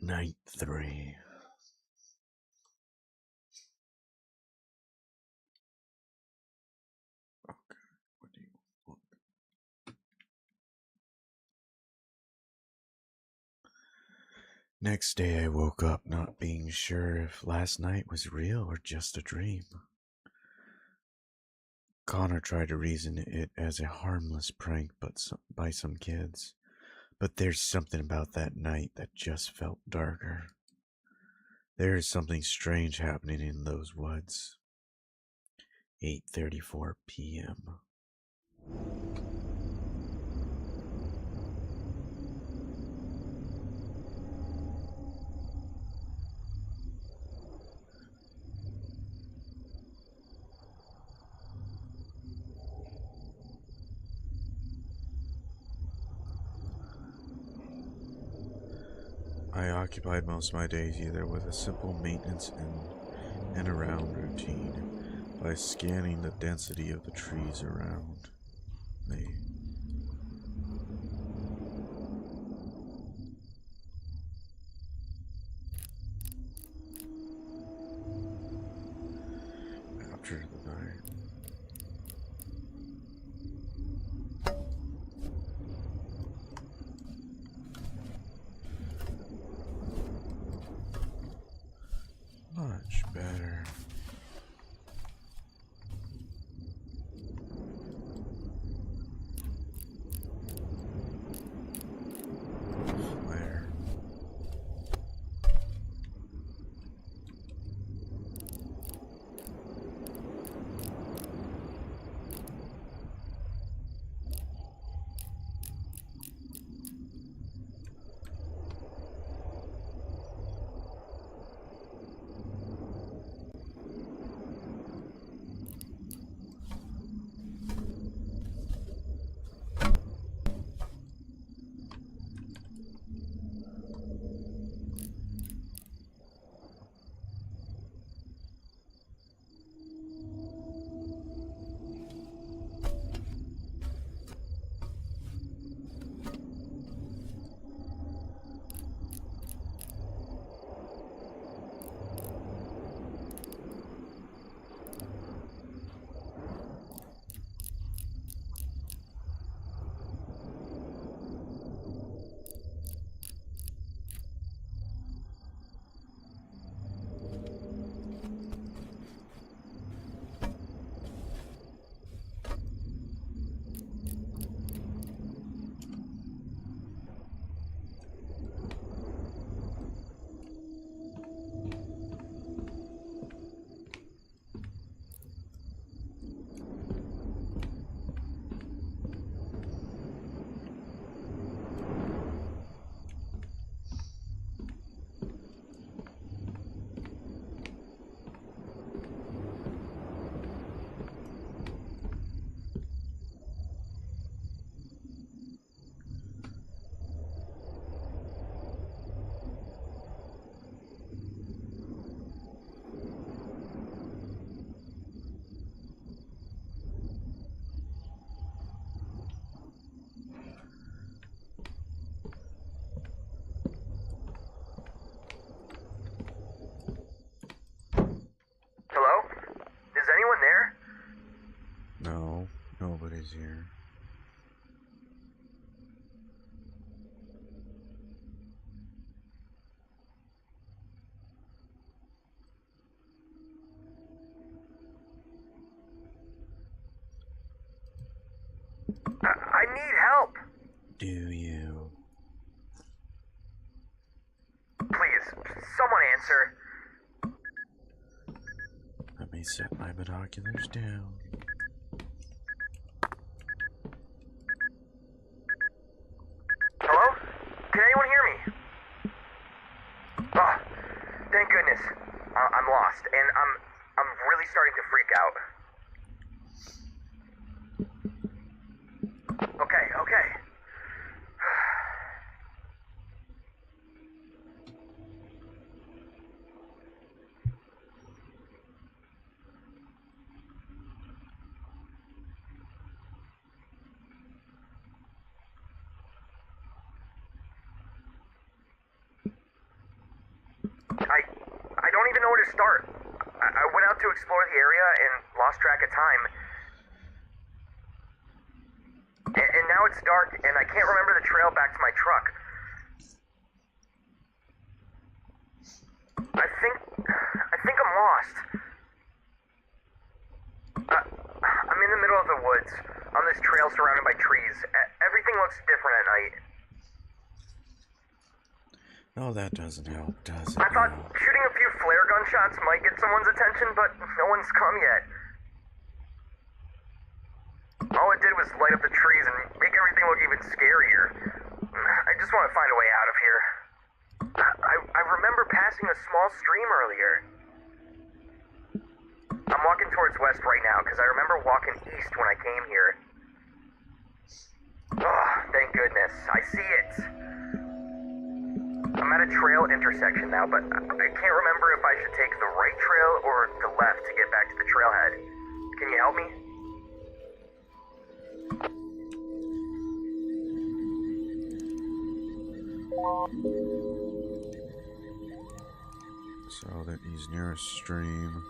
Night 3. Okay, what do you want? Next day I woke up not being sure if last night was real or just a dream. Connor tried to reason it as a harmless prank by some kids, but there's something about that night that just felt darker. There is something strange happening in those woods. 8:34 p.m. I occupied most of my days either with a simple maintenance in and around routine by scanning the density of the trees around me. After the night, much better. Flare. is here. I need help. Do you? Please, someone answer. Let me set my binoculars down. Hello? Can anyone hear me? Oh, thank goodness. I'm lost, and I'm really starting to freak out. Okay. I don't even know where to start. I went out to explore the area and lost track of time. And now it's dark, and I can't remember the trail back to my truck. I think I'm lost. I'm in the middle of the woods, on this trail surrounded by trees. Everything looks different at night. Oh, that doesn't help, does it? I thought now? shooting a few flare gun shots might get someone's attention, but no one's come yet. All it did was light up the trees and make everything look even scarier. I just want to find a way out of here. I remember passing a small stream earlier. I'm walking towards west right now because I remember walking east when I came here. Oh, thank goodness. I see it. I'm at a trail intersection now, but I can't remember if I should take the right trail or the left to get back to the trailhead. Can you help me? So that he's near a stream.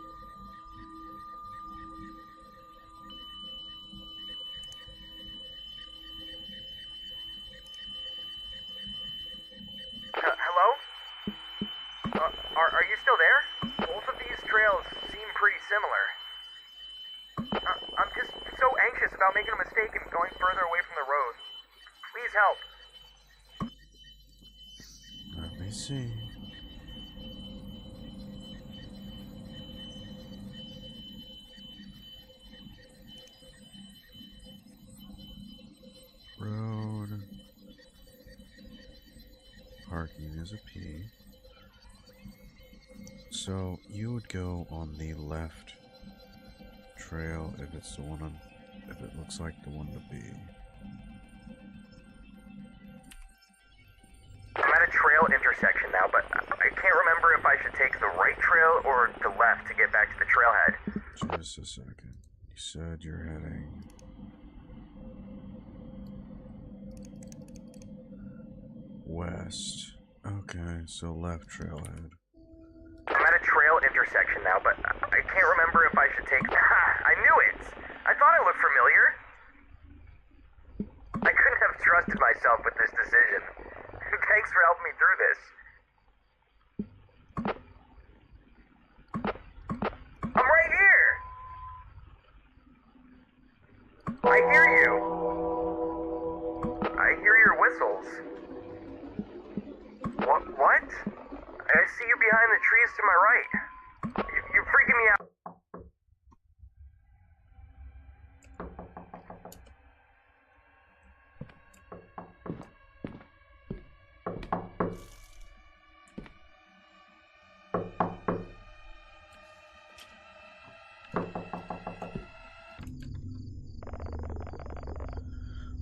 Hello? Are you still there? Both of these trails seem pretty similar. I'm just so anxious about making a mistake and going further away from the road. Please help. Let me see. Road. Parking is a P. So you would go on the left trail if it's the one on, if it looks like the one to be. I'm at a trail intersection now, but I can't remember if I should take the right trail or the left to get back to the trailhead. Just a second. You said you're heading west. Okay, so left trailhead. I'm at a trail intersection now, but I can't remember if I should take... I knew it! I thought it looked familiar. I couldn't have trusted myself with this decision. Thanks for helping me through this. I'm right here! I hear you. I hear your whistles. What? I see you behind the trees to my right. You're freaking me out.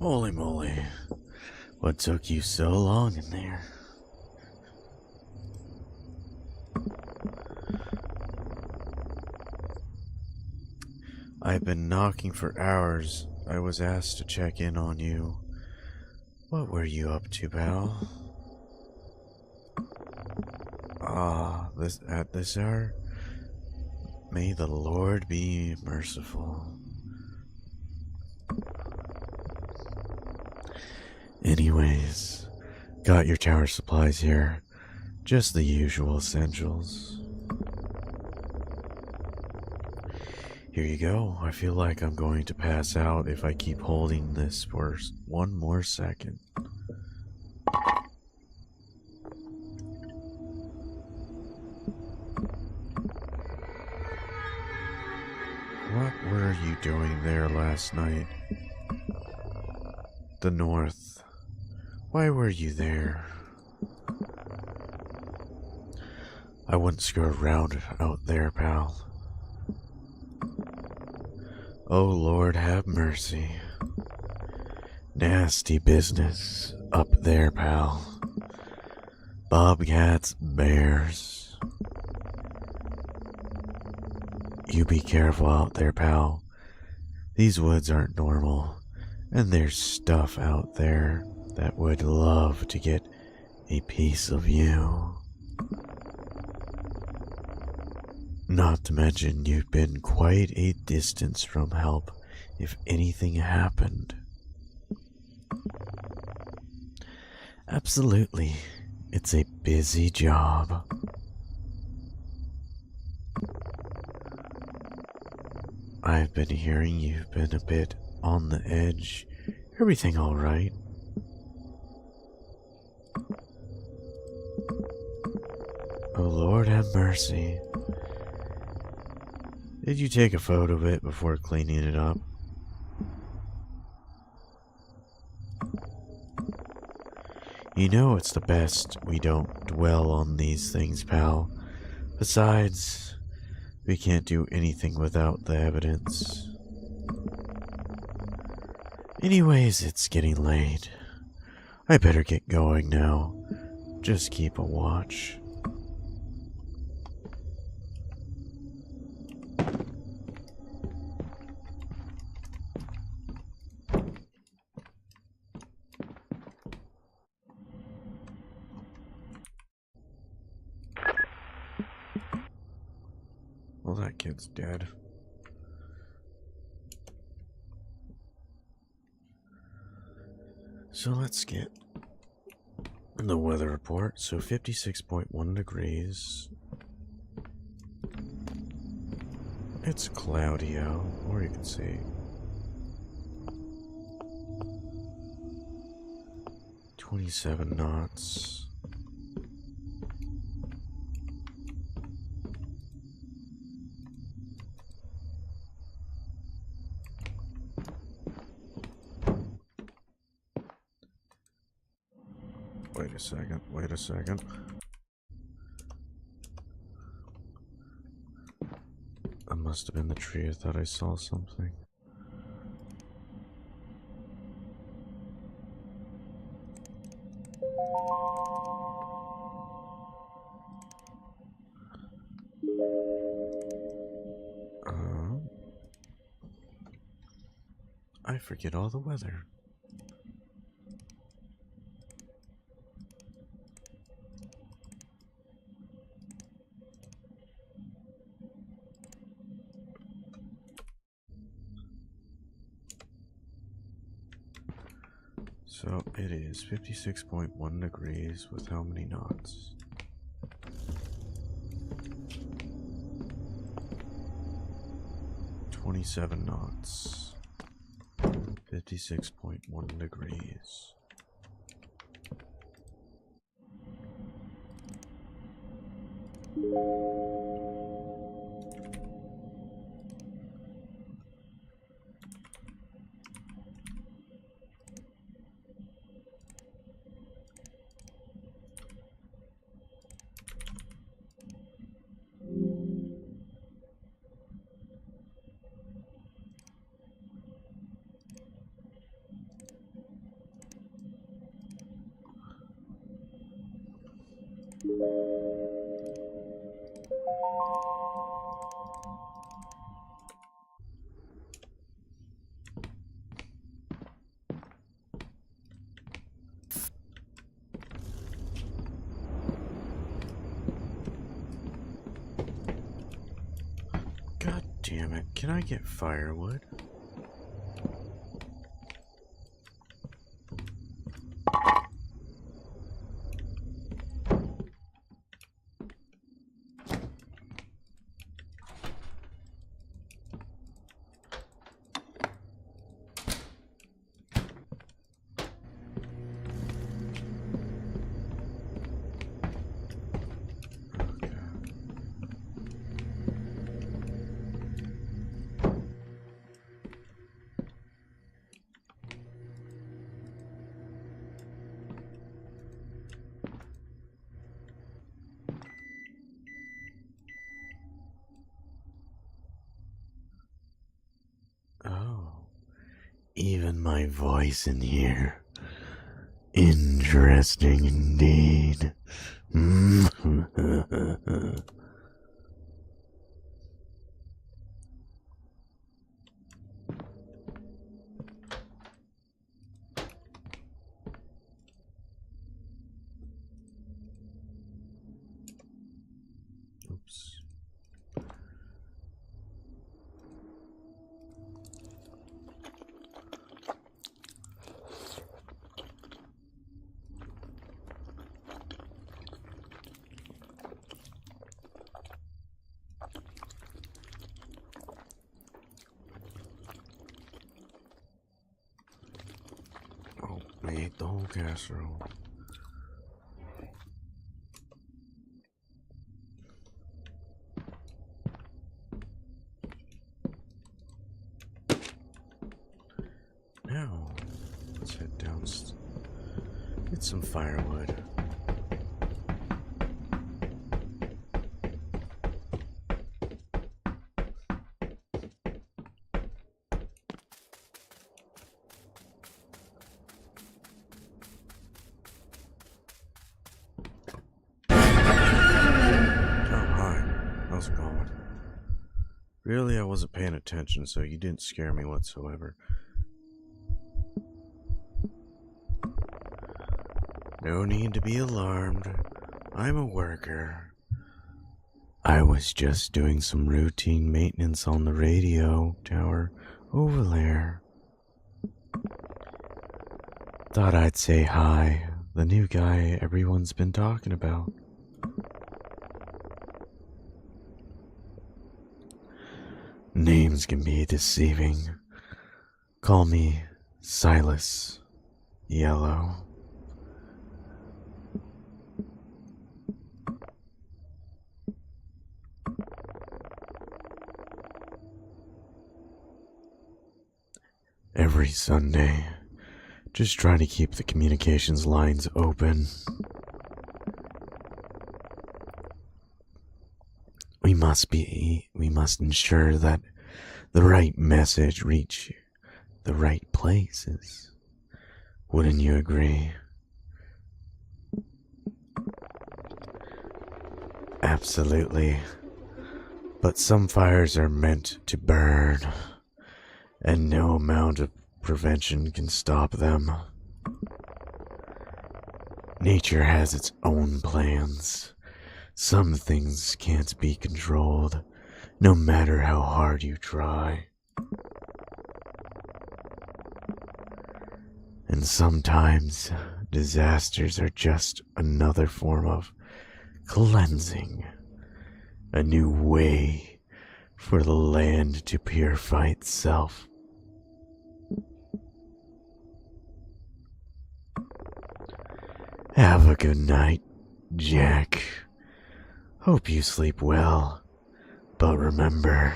Holy moly. What took you so long in there? I've been knocking for hours. I was asked to check in on you. What were you up to, pal? At this hour? May the Lord be merciful. Anyways, got your tower supplies here. Just the usual essentials. Here you go. I feel like I'm going to pass out if I keep holding this for one more second. What were you doing there last night? The North. Why were you there? I wouldn't screw around out there, pal. Oh Lord, have mercy. Nasty business up there, pal. Bobcats, bears. You be careful out there, pal. These woods aren't normal, and there's stuff out there that would love to get a piece of you. Not to mention, you've been quite a distance from help if anything happened. Absolutely, it's a busy job. I've been hearing you've been a bit on the edge. Everything all right? Oh Lord, have mercy. Did you take a photo of it before cleaning it up? You know it's the best we don't dwell on these things, pal. Besides, we can't do anything without the evidence. Anyways, it's getting late. I better get going now. Just keep a watch. Well, that kid's dead. So let's get the weather report. So 56.1 degrees. It's cloudy out, or you can see 27 knots. Wait a second. That must have been the tree. I thought I saw something. I forget all the weather. So it is 56.1 degrees with how many knots? "27 knots. 56.1 degrees. God damn it, can I get firewood? Even my voice in here. Interesting indeed. Oops. Oh, I ate the whole casserole. Now, let's head down, get some firewood. Oh, hi. How's it going? Really, I wasn't paying attention, so you didn't scare me whatsoever. No need to be alarmed. I'm a worker. I was just doing some routine maintenance on the radio tower over there. Thought I'd say hi, the new guy everyone's been talking about. Names can be deceiving. Call me Silas Yellow. Every Sunday, just trying to keep the communications lines open. We must ensure that the right message reach the right places. Wouldn't you agree? Absolutely. But some fires are meant to burn, and no amount of prevention can stop them. Nature has its own plans. Some things can't be controlled, no matter how hard you try. And sometimes disasters are just another form of cleansing, a new way for the land to purify itself. Have a good night, Jack. Hope you sleep well, but remember,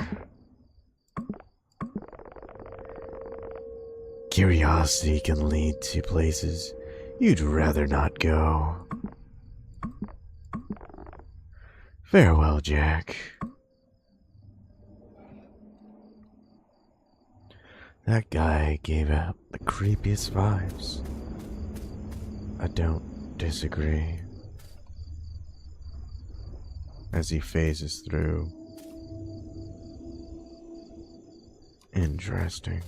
curiosity can lead to places you'd rather not go. Farewell, Jack. That guy gave out the creepiest vibes. I don't disagree. As he phases through. Interesting.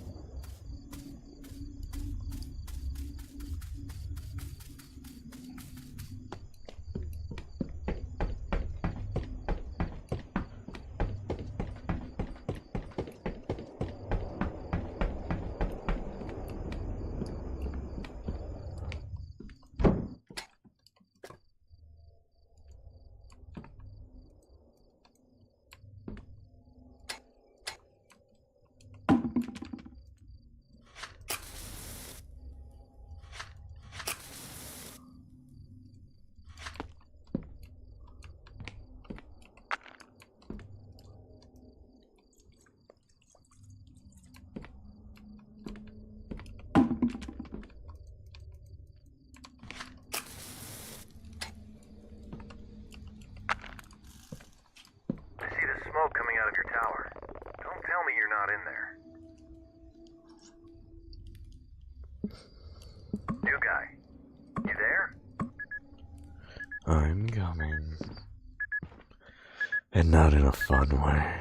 Smoke coming out of your tower. Don't tell me you're not in there. New guy, you there? I'm coming. And not in a fun way.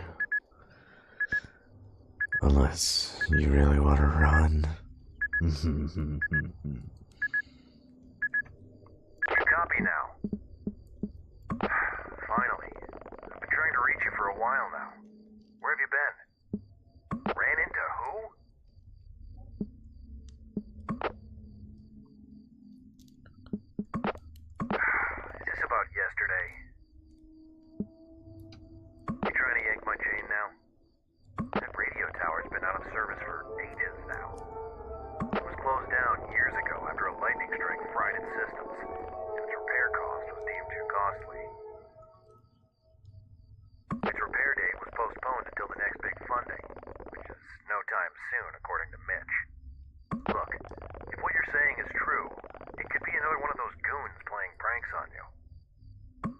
Unless you really want to run. Copy now. Finally. I've been trying to reach you for a while now. Where have you been? Ran into who? Is this about yesterday? You trying to yank my chain now? That radio tower's been out of service for ages now. It was closed down years ago after a lightning strike fried its systems, and its repair cost was deemed too costly. Its repair date was postponed until the next big funding, which is no time soon, according to Mitch. Look, if what you're saying is true, it could be another one of those goons playing pranks on you.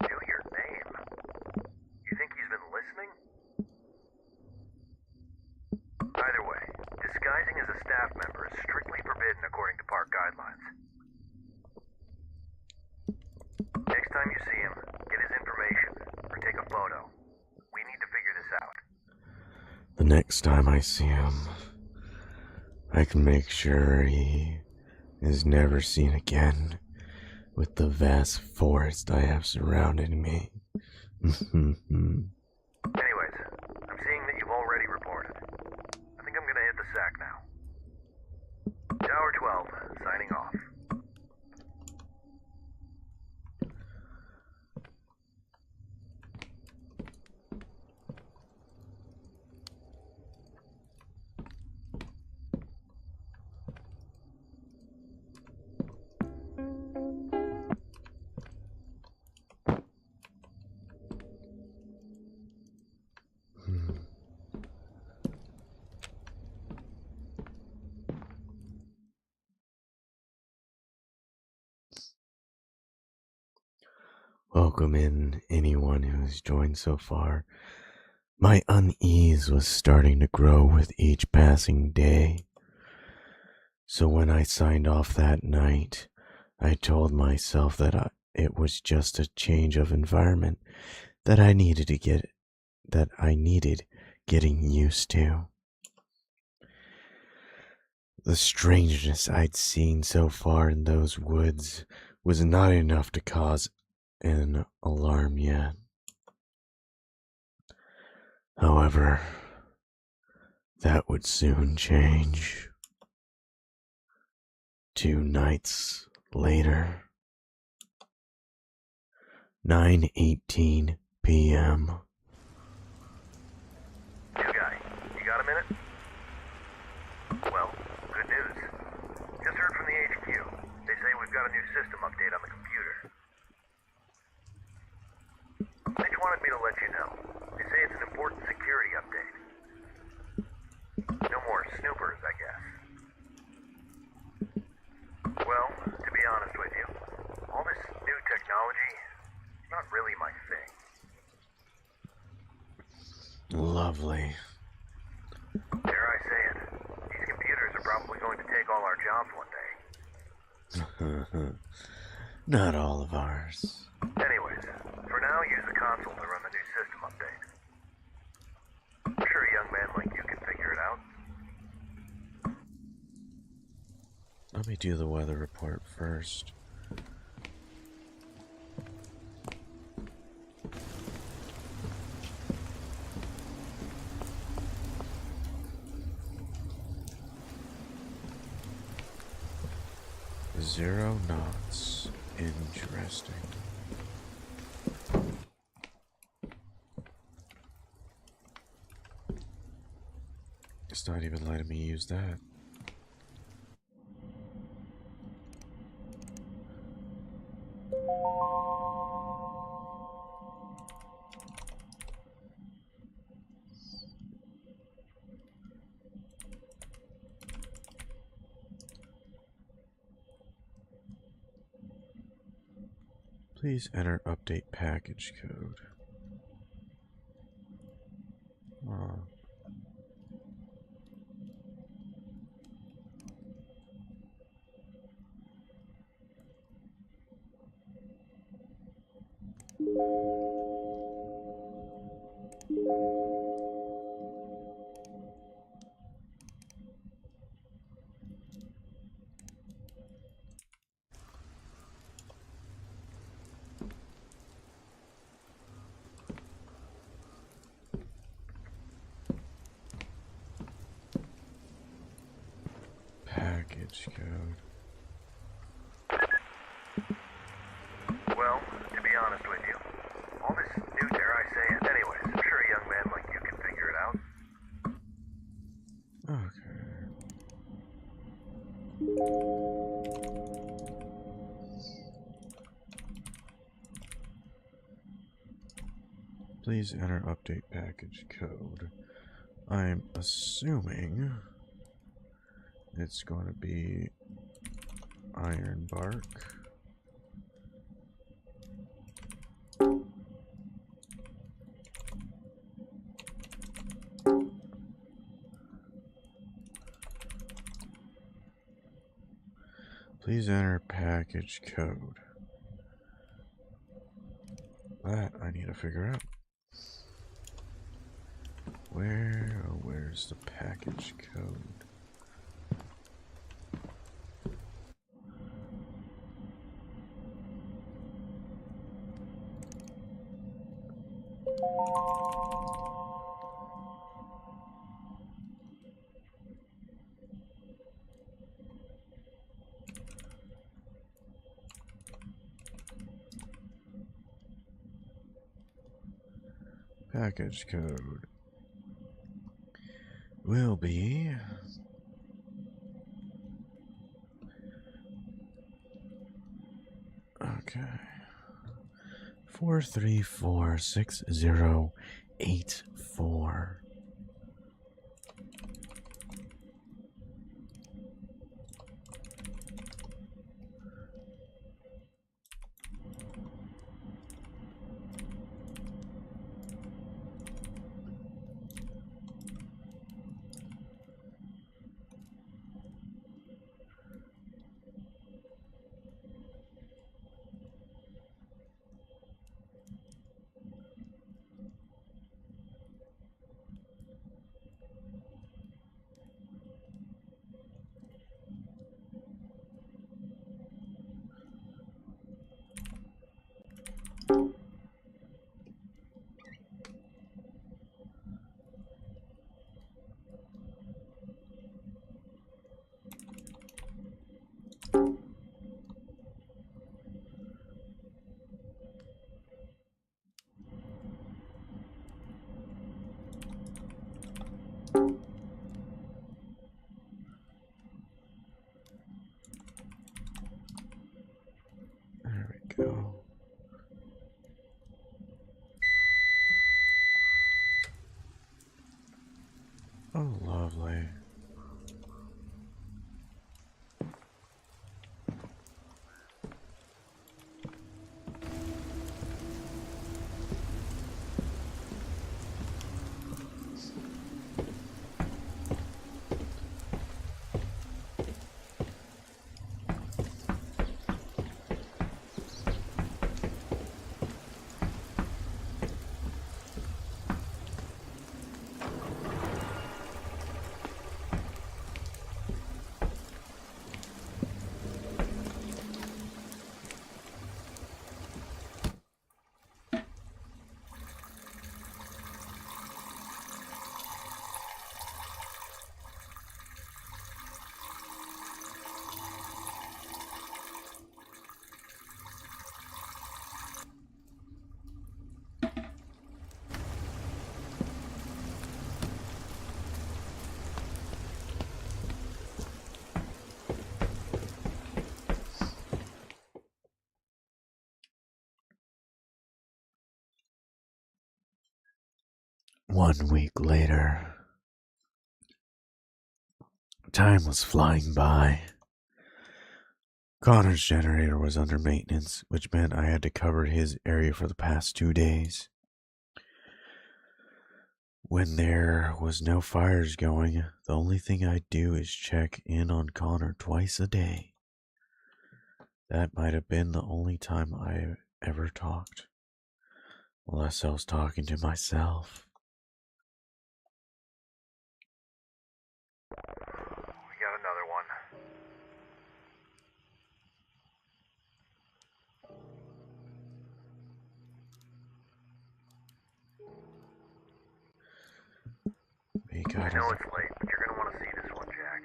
Knew your name. You think he's been listening? Either way, disguising as a staff member is strictly forbidden according to park guidelines. Next time you see him, get his information, or take a photo. We need to figure this out. The next time I see him, I can make sure he is never seen again with the vast forest I have surrounding me. Anyways, I'm seeing that you've already reported. I think I'm gonna hit the sack now. Tower 12, signing off. Welcome in anyone who has joined so far. My unease was starting to grow with each passing day. So when I signed off that night, I told myself that it was just a change of environment that I needed getting used to. The strangeness I'd seen so far in those woods was not enough to cause an alarm yet. However, that would soon change. 2 nights later, 9:18 p.m. New guy, you got a minute? Well, good news. Just heard from the HQ. They say we've got a new system update on the computer. Mitch wanted me to let you know. They say it's an important security update. No more snoopers, I guess. Well, to be honest with you, all this new technology is not really my thing. Lovely. Dare I say it, these computers are probably going to take all our jobs one day. Not all of ours. Anyways, for now, use the console to run the new system update. I'm sure a young man like you can figure it out. Let me do the weather report first. Zero knots. Interesting. It's not even letting me use that. Please enter update package code. package code. Well, to be honest with you, all this new, dare I say it, anyways, I'm sure a young man like you can figure it out. Okay. Please enter update package code. I'm assuming it's going to be IronBark. Please enter package code. That I need to figure out. Where's the package code? Package code will be okay. 4346084. There we go. Oh, lovely. One week later, time was flying by. Connor's generator was under maintenance, which meant I had to cover his area for the past 2 days. When there was no fires going, the only thing I'd do is check in on Connor twice a day. That might have been the only time I ever talked, unless I was talking to myself. We got another one. We I got know it's late, but you're gonna want to see this one, Jack.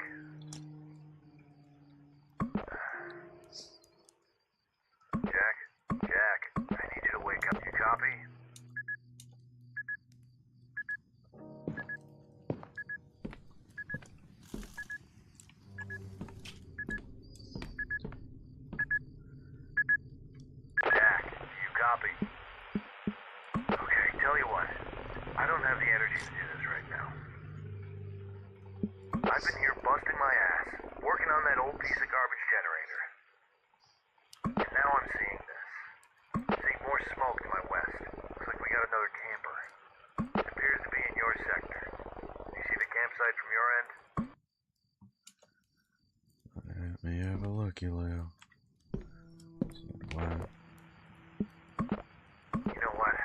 I've been here busting my ass, working on that old piece of garbage generator. And now I'm seeing this. Seeing more smoke to my west. Looks like we got another camper. It appears to be in your sector. You see the campsite from your end? Let me have a looky, Leo. So do I. You know what?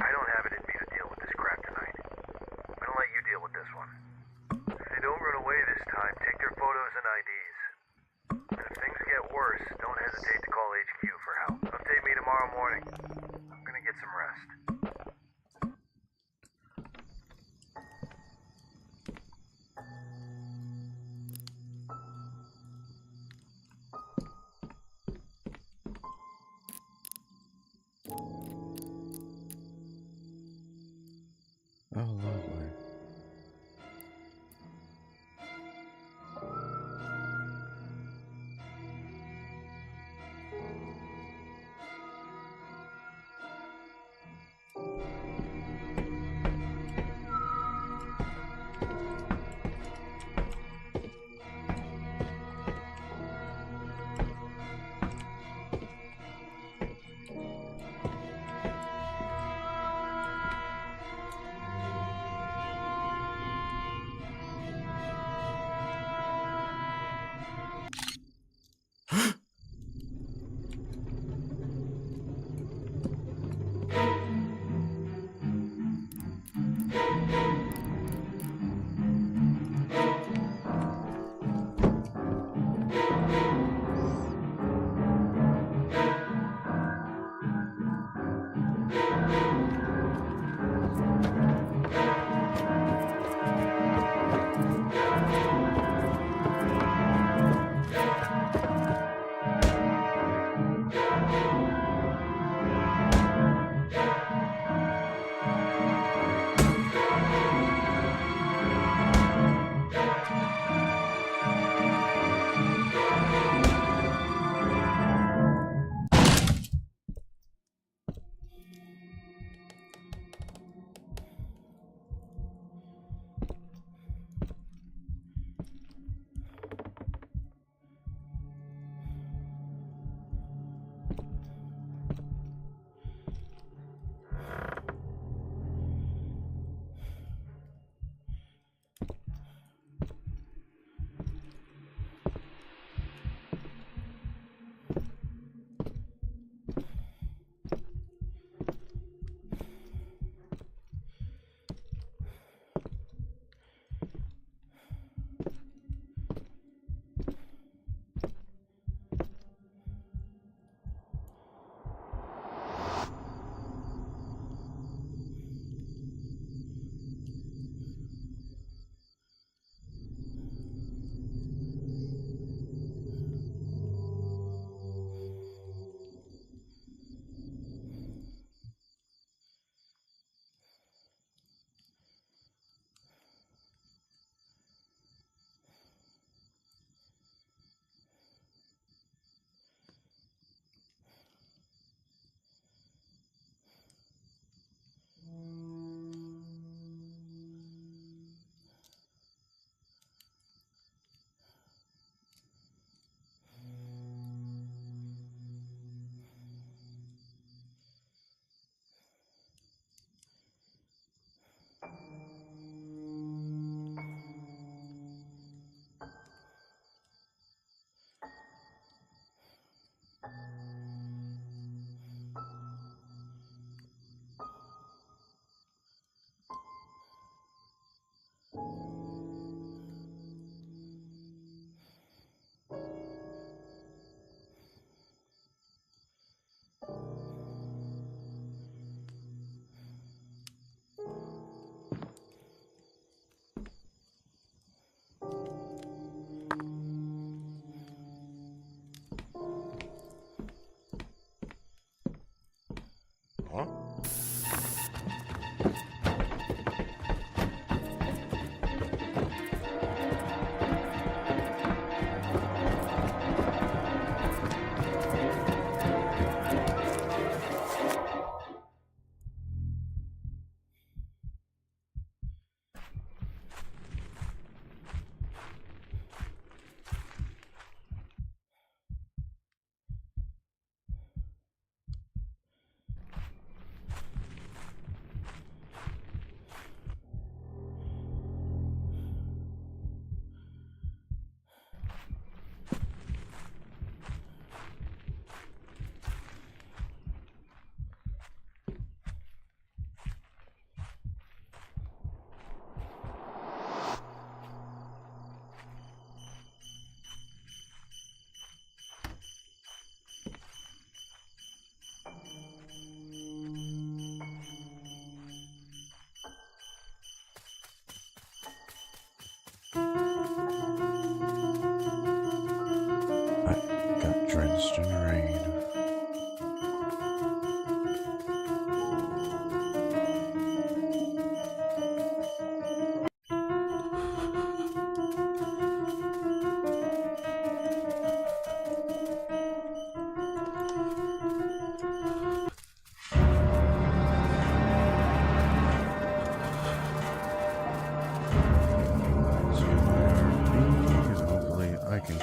I don't have it in me to deal with this crap tonight. I'm gonna let you deal with this one. If they don't run away this time, take their photos and IDs. And if things get worse, don't hesitate to call HQ for help. Update me tomorrow morning. I'm gonna get some rest. Oh, lovely.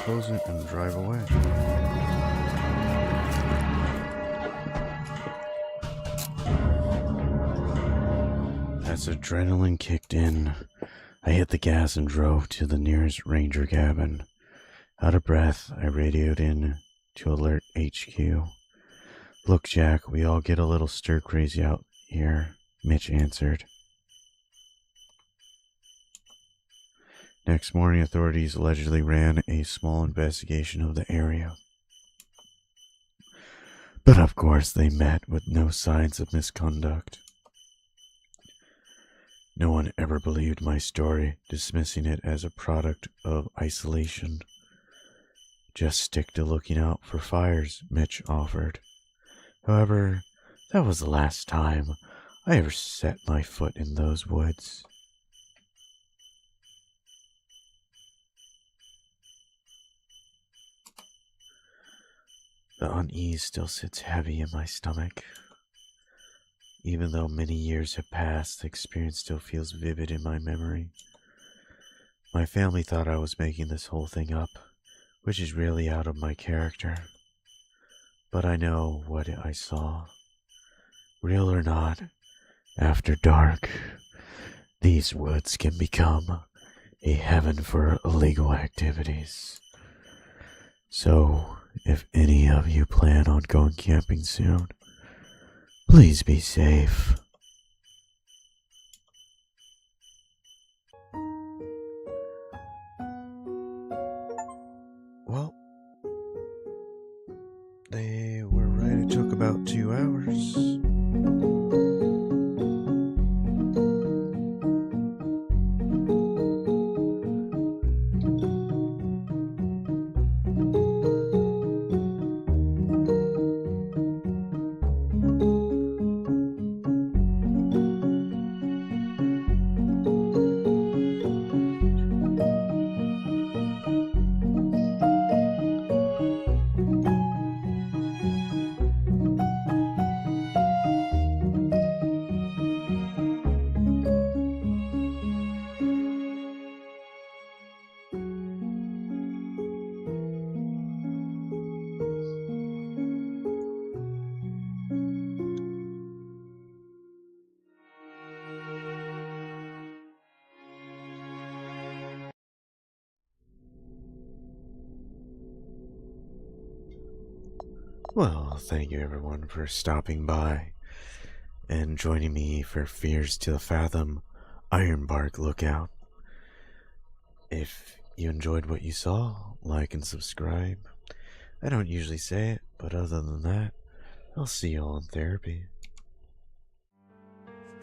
close it, and drive away. As adrenaline kicked in, I hit the gas and drove to the nearest ranger cabin. Out of breath, I radioed in to Alert HQ. "Look, Jack, we all get a little stir-crazy out here," Mitch answered. Next morning, authorities allegedly ran a small investigation of the area. But of course, they met with no signs of misconduct. No one ever believed my story, dismissing it as a product of isolation. "Just stick to looking out for fires," Mitch offered. However, that was the last time I ever set my foot in those woods. The unease still sits heavy in my stomach. Even though many years have passed, the experience still feels vivid in my memory. My family thought I was making this whole thing up, which is really out of my character. But I know what I saw. Real or not, after dark, these woods can become a heaven for illegal activities. So, if any of you plan on going camping soon, please be safe. Well, they were right. It took about 2 hours. Well, thank you everyone for stopping by and joining me for Fears to the Fathom IronBark Lookout. If you enjoyed what you saw, like and subscribe. I don't usually say it, but other than that, I'll see you all in therapy.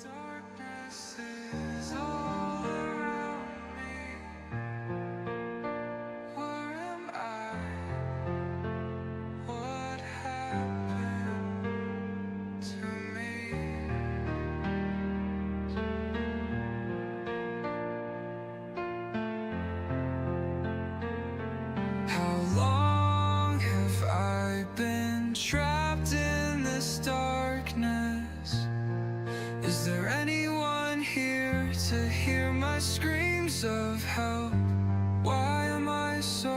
Darkness is all around me. Where am I? What happened to me? How long have I been trapped in this darkness? Is there anyone here to hear my screams of help? Why am I so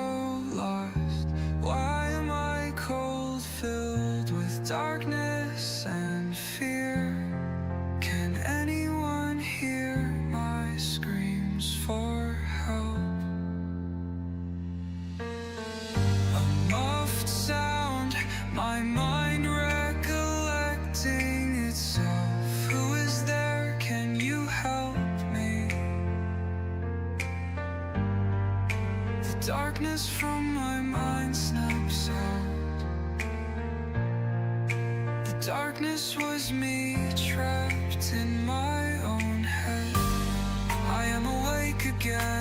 lost? Why am I cold, filled with darkness and fear? Can anyone hear my screams for help? A muffled sound, my mind recollecting itself. Who is there? Can you help me? The darkness from my mind snaps out. The darkness was me, trapped in my own head. I am awake again.